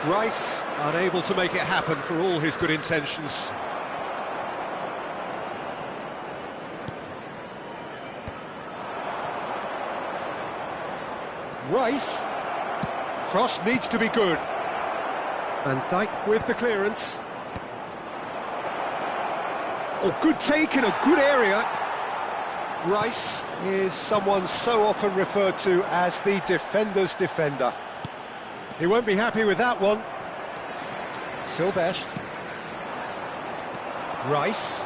Rice unable to make it happen for all his good intentions. Rice. Cross needs to be good. Van Dijk with the clearance. Oh, good take in a good area. Rice is someone so often referred to as the defender's defender. He won't be happy with that one. Silvestre. Rice.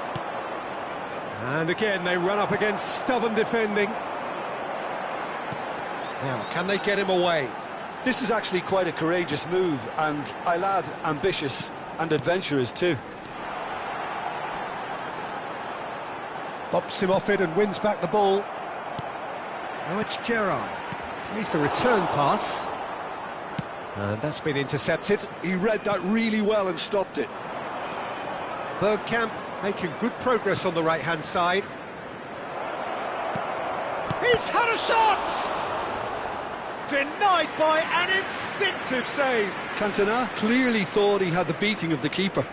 And again, they run up against stubborn defending. Now, can they get him away? This is actually quite a courageous move, and I'll add ambitious and adventurous too. Bops him off it and wins back the ball. Now it's Gerrard. Needs the return pass. And that's been intercepted. He read that really well and stopped it. Bergkamp making good progress on the right-hand side. He's had a shot! Denied by an instinctive save. Cantona clearly thought he had the beating of the keeper.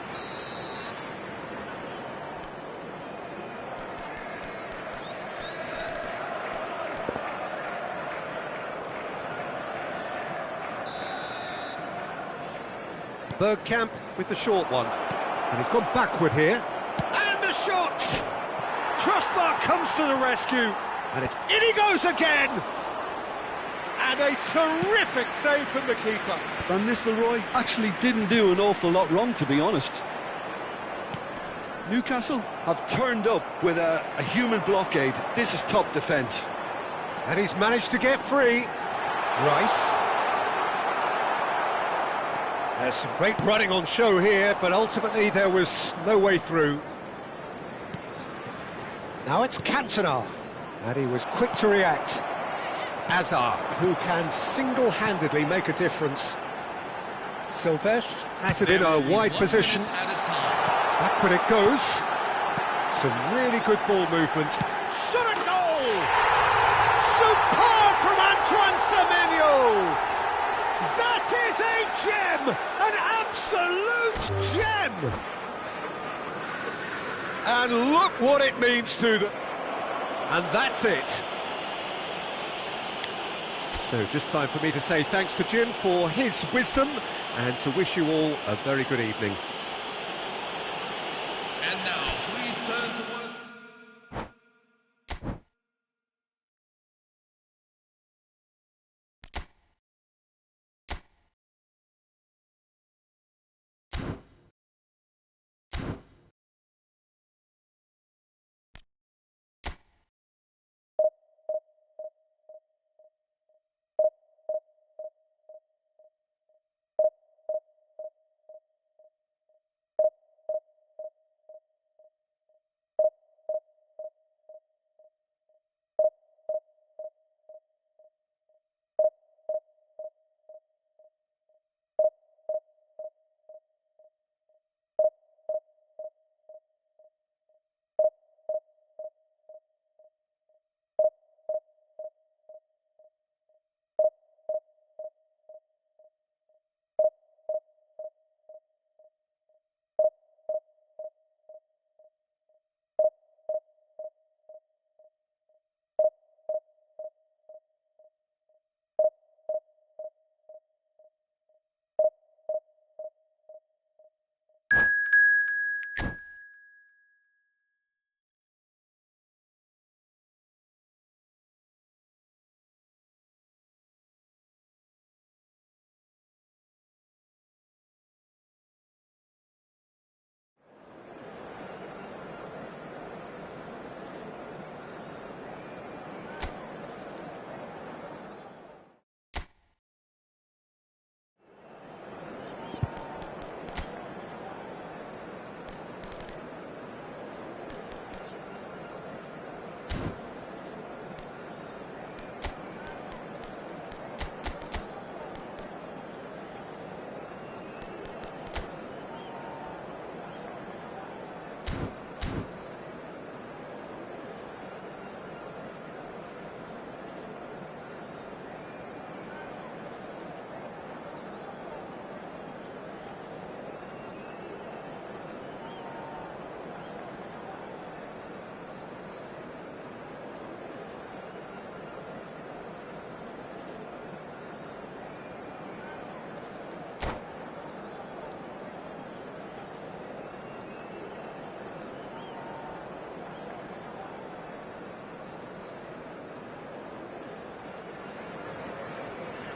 Bergkamp with the short one. And he's gone backward here. And the shot! Crossbar comes to the rescue. And it's in he goes again! And a terrific save from the keeper. Van Nistelrooy actually didn't do an awful lot wrong, to be honest. Newcastle have turned up with a human blockade. This is top defence. And he's managed to get free. Rice. There's some great running on show here, but ultimately there was no way through. Now it's Cantona, and he was quick to react. Azar, who can single-handedly make a difference. Silvestre has it in a wide position. Backward it goes. Some really good ball movement. Shot a goal! Superb from Antoine Semenyo! That is a gem! An absolute gem! And look what it means to them. And that's it. So just time for me to say thanks to Jim for his wisdom and to wish you all a very good evening. And now, please turn towards...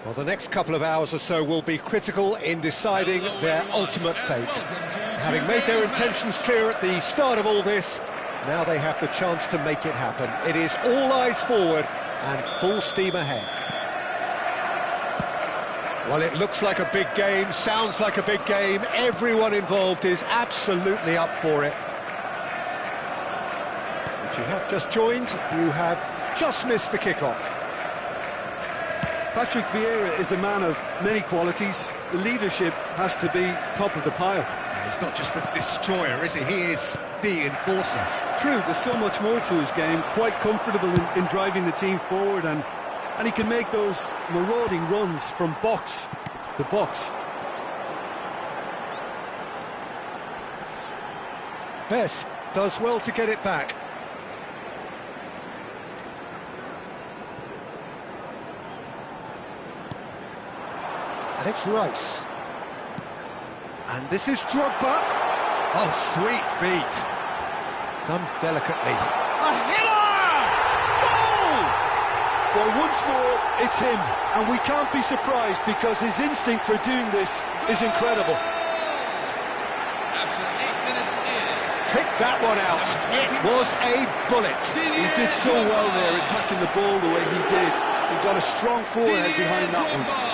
Well, the next couple of hours or so will be critical in deciding their ultimate fate. Having made their intentions clear at the start of all this, now they have the chance to make it happen. It is all eyes forward and full steam ahead. Well, it looks like a big game, sounds like a big game. Everyone involved is absolutely up for it. If you have just joined, you have just missed the kickoff. Patrick Vieira is a man of many qualities. The leadership has to be top of the pile. Yeah, he's not just the destroyer, is he? He is the enforcer. True, there's so much more to his game. Quite comfortable in driving the team forward, and he can make those marauding runs from box to box. Best does well to get it back. And it's Rice. And this is Drogba. Oh, sweet feet. Done delicately. A header! Goal! Well, once more, it's him. And we can't be surprised because his instinct for doing this is incredible. After 8 minutes in. Pick that one out. It was a bullet. He did so well there, attacking the ball the way he did. He got a strong forehead behind that one.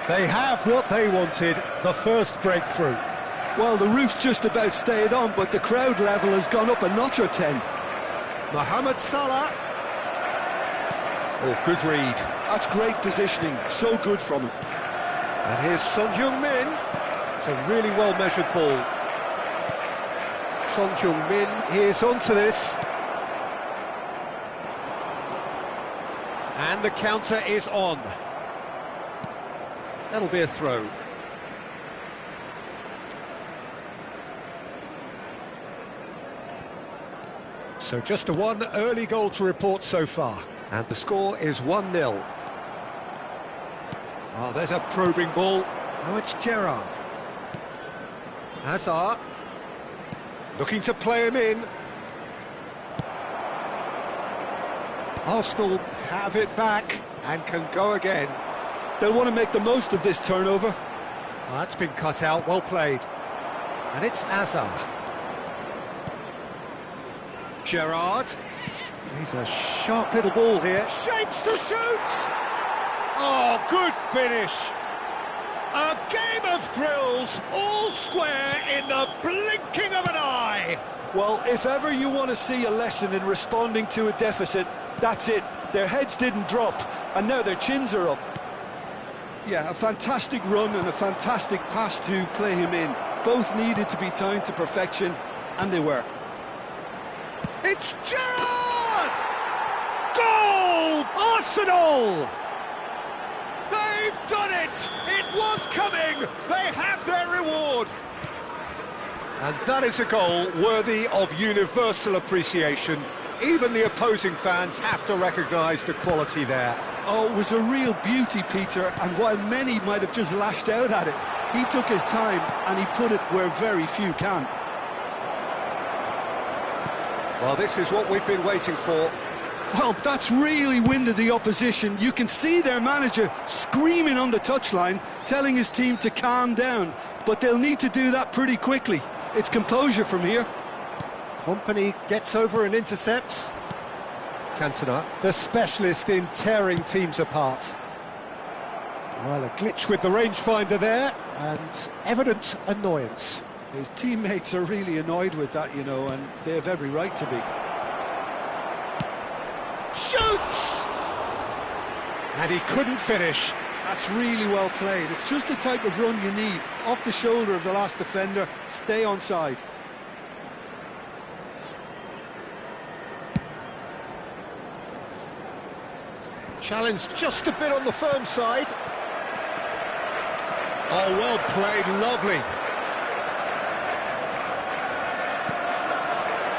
They have what they wanted, the first breakthrough. Well, the roof's just about stayed on, but the crowd level has gone up a notch or 10. Mohamed Salah. Oh, good read. That's great positioning, so good from him. And here's Son Heung-min. It's a really well-measured ball. Son Heung-min is onto this. And the counter is on. That'll be a throw. So just a one early goal to report so far. And the score is 1-0. Oh, there's a probing ball. Oh, it's Gerrard. Hazard. Looking to play him in. Arsenal have it back and can go again. They'll want to make the most of this turnover. Well, that's been cut out, well played. And it's Hazard. Gerrard. He's a sharp little ball here. Shapes to shoot! Oh, good finish. A game of thrills, all square in the blinking of an eye. Well, if ever you want to see a lesson in responding to a deficit, that's it. Their heads didn't drop, and now their chins are up. Yeah, a fantastic run and a fantastic pass to play him in. Both needed to be timed to perfection, and they were. It's Gerrard! Goal! Arsenal! They've done it! It was coming! They have their reward! And that is a goal worthy of universal appreciation. Even the opposing fans have to recognise the quality there. Oh, it was a real beauty, Peter, and while many might have just lashed out at it, he took his time and he put it where very few can. Well, this is what we've been waiting for. Well, that's really winded the opposition. You can see their manager screaming on the touchline, telling his team to calm down, but they'll need to do that pretty quickly. It's composure from here. Kompany gets over and intercepts. Cantona, the specialist in tearing teams apart. Well, a glitch with the rangefinder there, and evident annoyance. His teammates are really annoyed with that, you know, and they have every right to be. Shoots! And he couldn't finish. That's really well played. It's just the type of run you need. Off the shoulder of the last defender, stay onside. Challenge just a bit on the firm side. Oh, well played, lovely.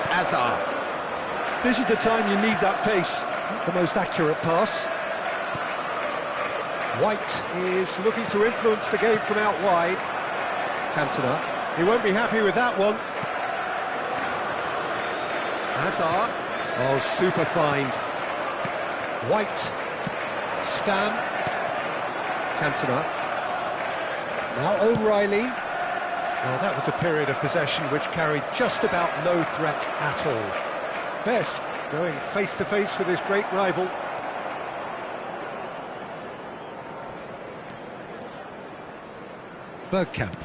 Hazard. This is the time you need that pace. The most accurate pass. White is looking to influence the game from out wide. Cantona. He won't be happy with that one. Hazard. Oh, super find. White. Stan. Cantona. Now O'Reilly. Well, that was a period of possession which carried just about no threat at all. Best going face-to-face with his great rival. Bergkamp.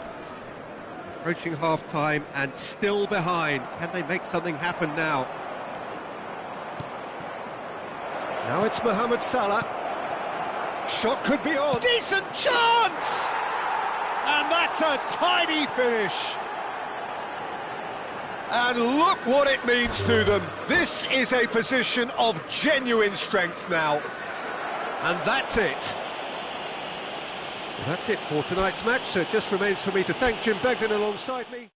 Approaching half-time and still behind. Can they make something happen now? Now it's Mohamed Salah. Shot could be on. Decent chance! And that's a tidy finish. And look what it means to them. This is a position of genuine strength now. And that's it. Well, that's it for tonight's match, so it just remains for me to thank Jim Begden alongside me.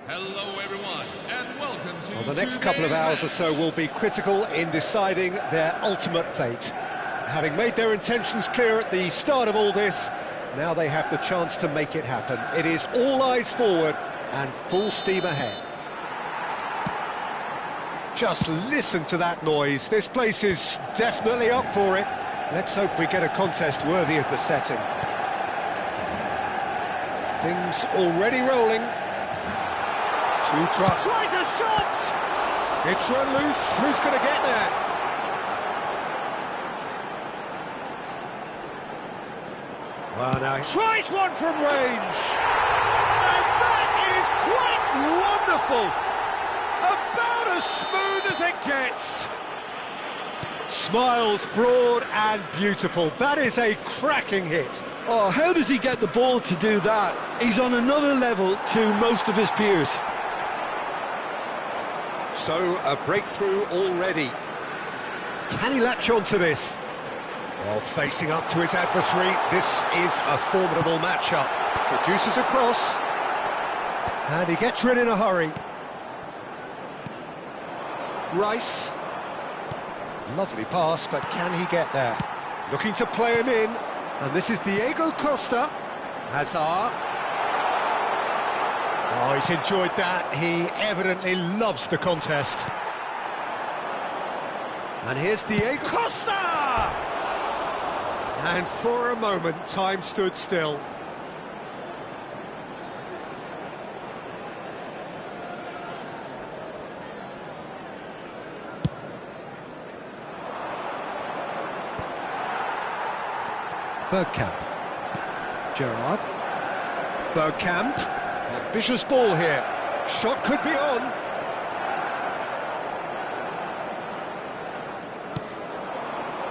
Hello everyone, and welcome to Well, the next couple of hours or so will be critical in deciding their ultimate fate. Having made their intentions clear at the start of all this, now they have the chance to make it happen. It is all eyes forward and full steam ahead. Just listen to that noise. This place is definitely up for it. Let's hope we get a contest worthy of the setting. Things already rolling. Tries a shot! It's run loose. Who's going to get there? Well, now tries one from range. And that is quite wonderful. About as smooth as it gets. Smiles broad and beautiful. That is a cracking hit. Oh, how does he get the ball to do that? He's on another level to most of his peers. So, a breakthrough already. Can he latch on to this? Well, facing up to his adversary, this is a formidable matchup. Produces a cross. And he gets rid in a hurry. Rice. Lovely pass, but can he get there? Looking to play him in. And this is Diego Costa. Hazard. Oh, he's enjoyed that. He evidently loves the contest. And here's Diego Costa! And for a moment, time stood still. Bergkamp. Gerrard. Bergkamp. Ambitious ball here. Shot could be on.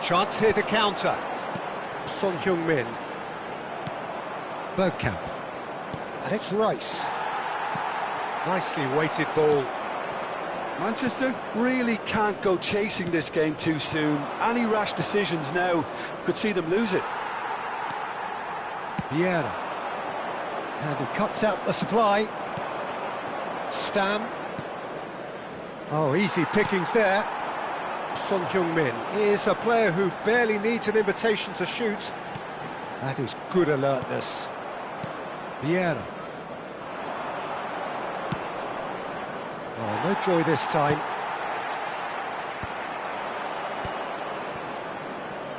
Chance here to counter. Son Heung-min. Bergkamp. And it's Rice. Nicely weighted ball. Manchester really can't go chasing this game too soon. Any rash decisions now could see them lose it. Vieira. And he cuts out the supply. Stam. Oh, easy pickings there. Son Heung-min is a player who barely needs an invitation to shoot. That is good alertness. Vieira. Oh, no joy this time.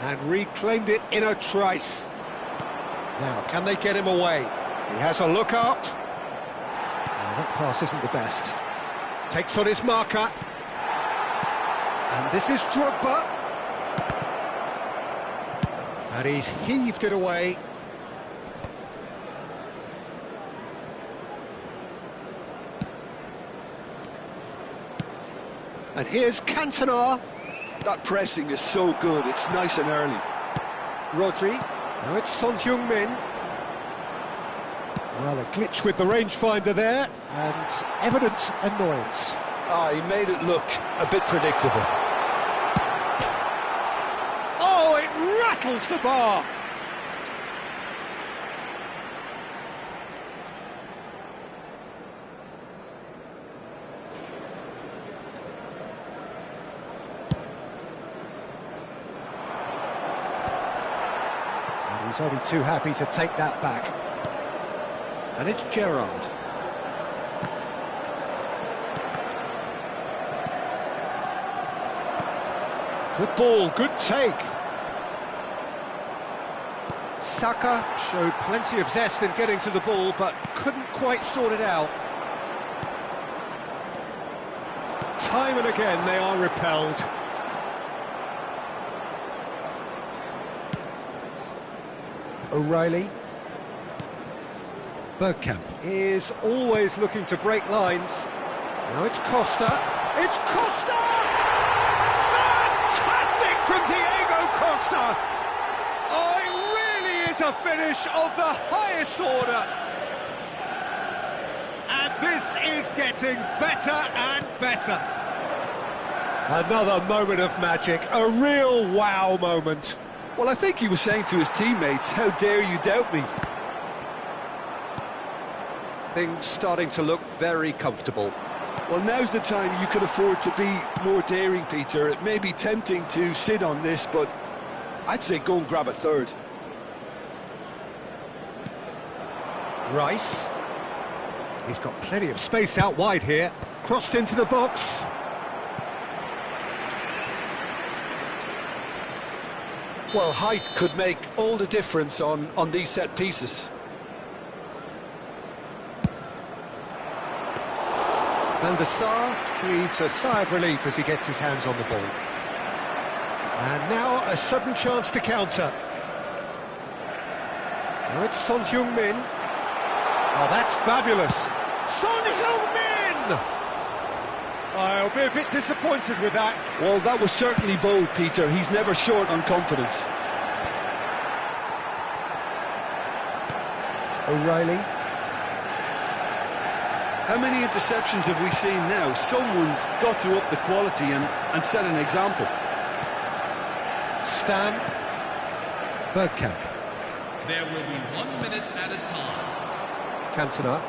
And reclaimed it in a trice. Now, can they get him away? He has a look up. Oh, that pass isn't the best. Takes on his marker. And this is Drogba. And he's heaved it away. And here's Cantona. That pressing is so good, it's nice and early. Rodri. Now it's Son Heung-min. Well, a glitch with the rangefinder there, and evident annoyance. Ah, he made it look a bit predictable. Oh, it rattles the bar! And he's only too happy to take that back. And it's Gerrard. Good ball, good take. Saka showed plenty of zest in getting to the ball, but couldn't quite sort it out. Time and again they are repelled. O'Reilly. Bergkamp is always looking to break lines. Now it's Costa. It's Costa! Fantastic from Diego Costa! Oh, it really is a finish of the highest order. And this is getting better and better. Another moment of magic, a real wow moment. Well, I think he was saying to his teammates, how dare you doubt me? Things starting to look very comfortable. Well, now's the time you can afford to be more daring, Peter. It may be tempting to sit on this, but I'd say go and grab a third. Rice. He's got plenty of space out wide here. Crossed into the box. Well, height could make all the difference on these set pieces. Van der Sar breathes a sigh of relief as he gets his hands on the ball. And now a sudden chance to counter. Now it's Son Heung-min. Oh, that's fabulous. Son Heung-min! I'll be a bit disappointed with that. Well, that was certainly bold, Peter. He's never short on confidence. O'Reilly. How many interceptions have we seen now? Someone's got to up the quality and set an example. Stam. Bergkamp. There will be 1 minute at a time. Cantona.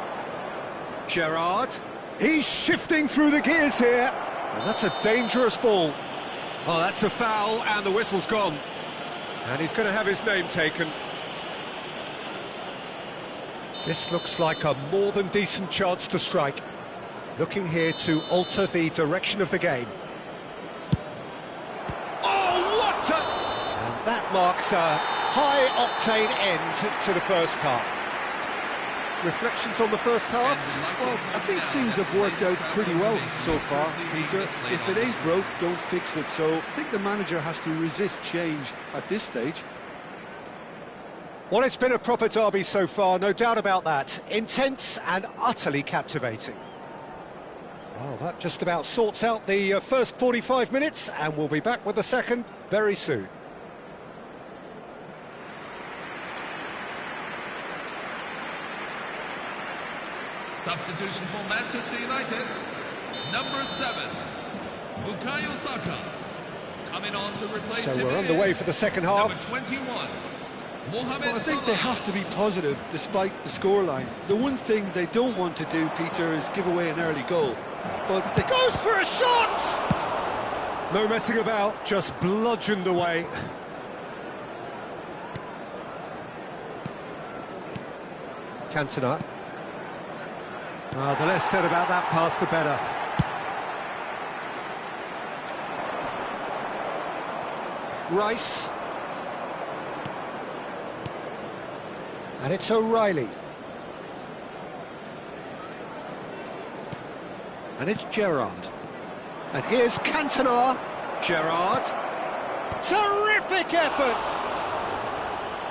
Gerrard. He's shifting through the gears here. And that's a dangerous ball. Oh, that's a foul, and the whistle's gone. And he's going to have his name taken. This looks like a more than decent chance to strike. Looking here to alter the direction of the game. Oh, what a... And that marks a high-octane end to the first half. Reflections on the first half? Well, I think things have worked out pretty well so far, Peter. If it ain't broke, don't fix it. So I think the manager has to resist change at this stage. Well, it's been a proper derby so far, no doubt about that. Intense and utterly captivating. Well, that just about sorts out the first 45 minutes, and we'll be back with the second very soon. Substitution for Manchester United. Number 7, Bukayo Saka. Coming on to replace him. So we're underway for the second half. Number 21, Mohamed Well, I think they have to be positive despite the scoreline. The one thing they don't want to do, Peter, is give away an early goal. But they Goes for a shot! No messing about, just bludgeoned away. Cantona. Oh, the less said about that pass, the better. Rice. And it's O'Reilly. And it's Gerrard. And here's Cantona. Gerrard. Terrific effort!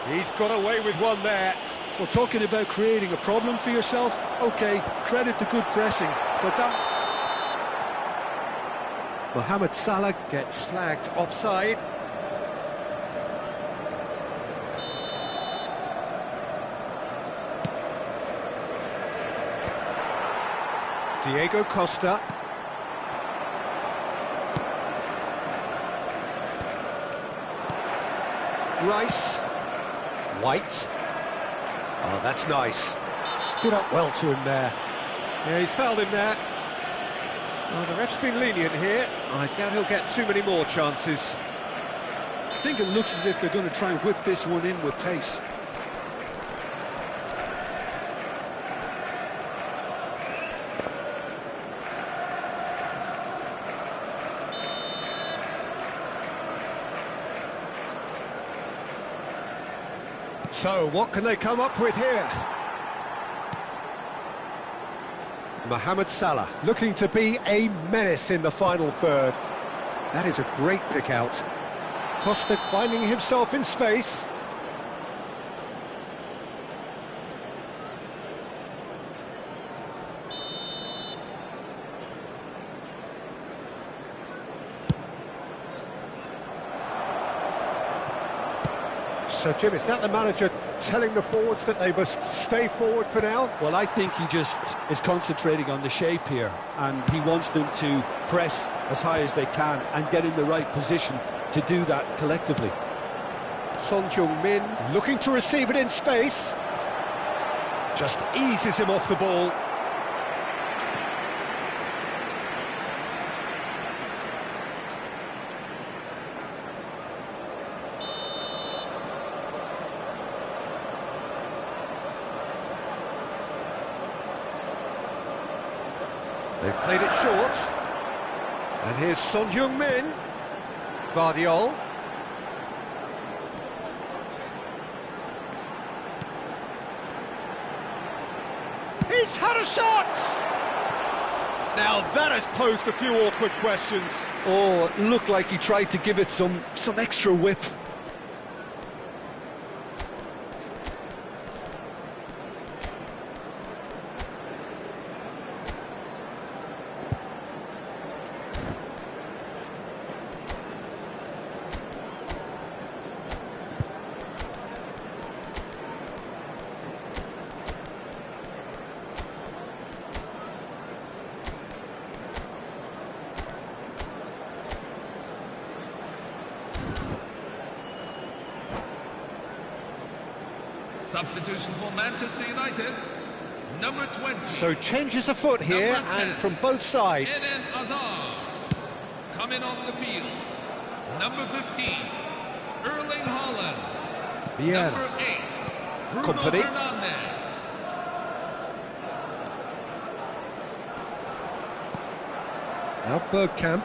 He's got away with one there. Well, talking about creating a problem for yourself, OK, credit to good pressing, but that... Mohamed Salah gets flagged offside. Diego Costa. Rice. White. Oh, that's nice. Stood up well to him there. Yeah, he's fouled him there. Well, the ref's been lenient here. I doubt he'll get too many more chances. I think it looks as if they're going to try and whip this one in with pace. So, what can they come up with here? Mohamed Salah, looking to be a menace in the final third. That is a great pick out. Costa finding himself in space. So, Jim, is that the manager telling the forwards that they must stay forward for now? Well, I think he just is concentrating on the shape here, and he wants them to press as high as they can and get in the right position to do that collectively. Son Heung-min looking to receive it in space. Just eases him off the ball. They've played it short. And here's Son Heung-min. Guardiola. He's had a shot! Now that has posed a few awkward questions. Oh, it looked like he tried to give it some extra whip. Substitution for Manchester United, number 20. So changes afoot here, and from both sides. Eden Hazard. Coming on the field, number 15, Erling Haaland. Yeah. Number 8, Bruno Company. Fernandes. Now Bergkamp.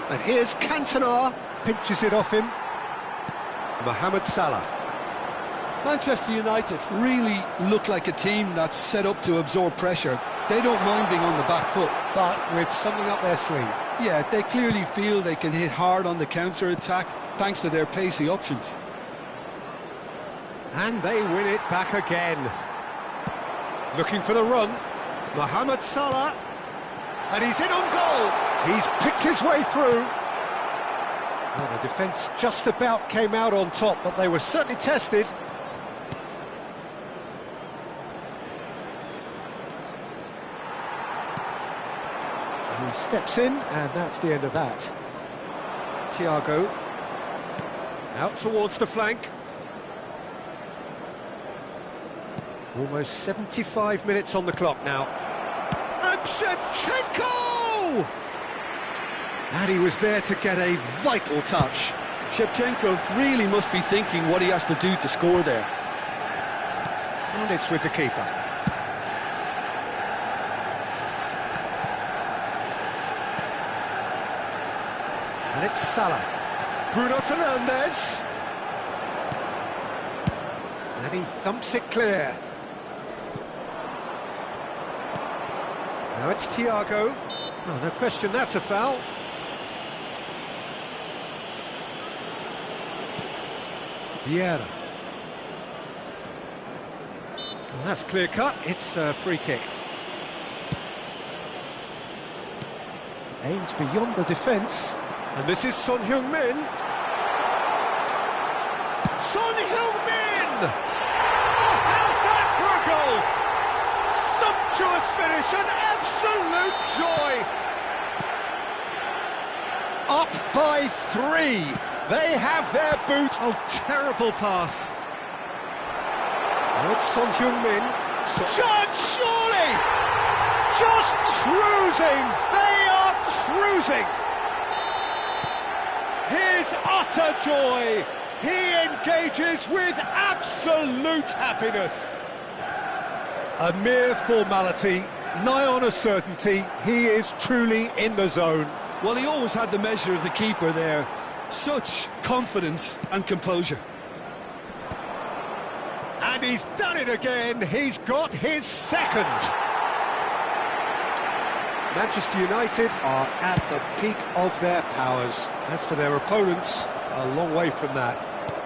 And here's Cantona. pinches it off him. Mohamed Salah. Manchester United really look like a team that's set up to absorb pressure. They don't mind being on the back foot. But with something up their sleeve. Yeah, they clearly feel they can hit hard on the counter-attack thanks to their pacey options. And they win it back again. Looking for the run. Mohamed Salah. And he's in on goal. He's picked his way through. Well, the defence just about came out on top, but they were certainly tested. He steps in, and that's the end of that. Thiago. Out towards the flank. Almost 75 minutes on the clock now. And Shevchenko! And he was there to get a vital touch. Shevchenko really must be thinking what he has to do to score there. And it's with the keeper. And it's Salah. Bruno Fernandes. And he thumps it clear. Now it's Thiago. Oh, no question, that's a foul. Vieira. Well, that's clear cut, it's a free kick. Aimed beyond the defence. And this is Son Heung-min. Son Heung-min! Oh, how's that for a goal? Sumptuous finish, an absolute joy! Up by 3. They have their boot. Oh, terrible pass. Oh, it's Son Heung-min. Chance, surely! Just cruising! They are cruising! His utter joy! He engages with absolute happiness. A mere formality, nigh on a certainty, he is truly in the zone. Well, he always had the measure of the keeper there. Such confidence and composure. And he's done it again, he's got his second. Manchester United are at the peak of their powers. As for their opponents, a long way from that.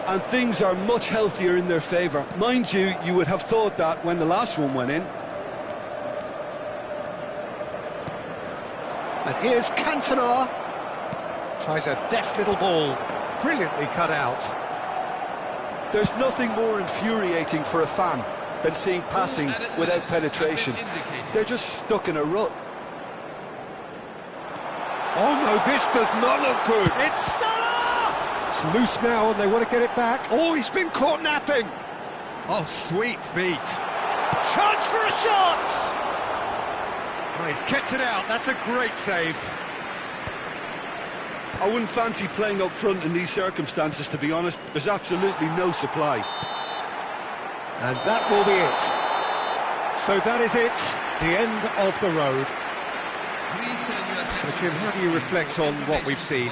And things are much healthier in their favour. Mind you, you would have thought that when the last one went in. And here's Cantona. Tries a deft little ball. Brilliantly cut out. There's nothing more infuriating for a fan than seeing passing without penetration. They're just stuck in a rut. Oh no, this does not look good. It's Salah! It's loose now and they want to get it back. Oh, he's been caught napping. Oh, sweet feet. Chance for a shot! Oh, he's kept it out, that's a great save. I wouldn't fancy playing up front in these circumstances, to be honest. There's absolutely no supply. And that will be it. So that is it, the end of the road. So Jim, how do you reflect on what we've seen?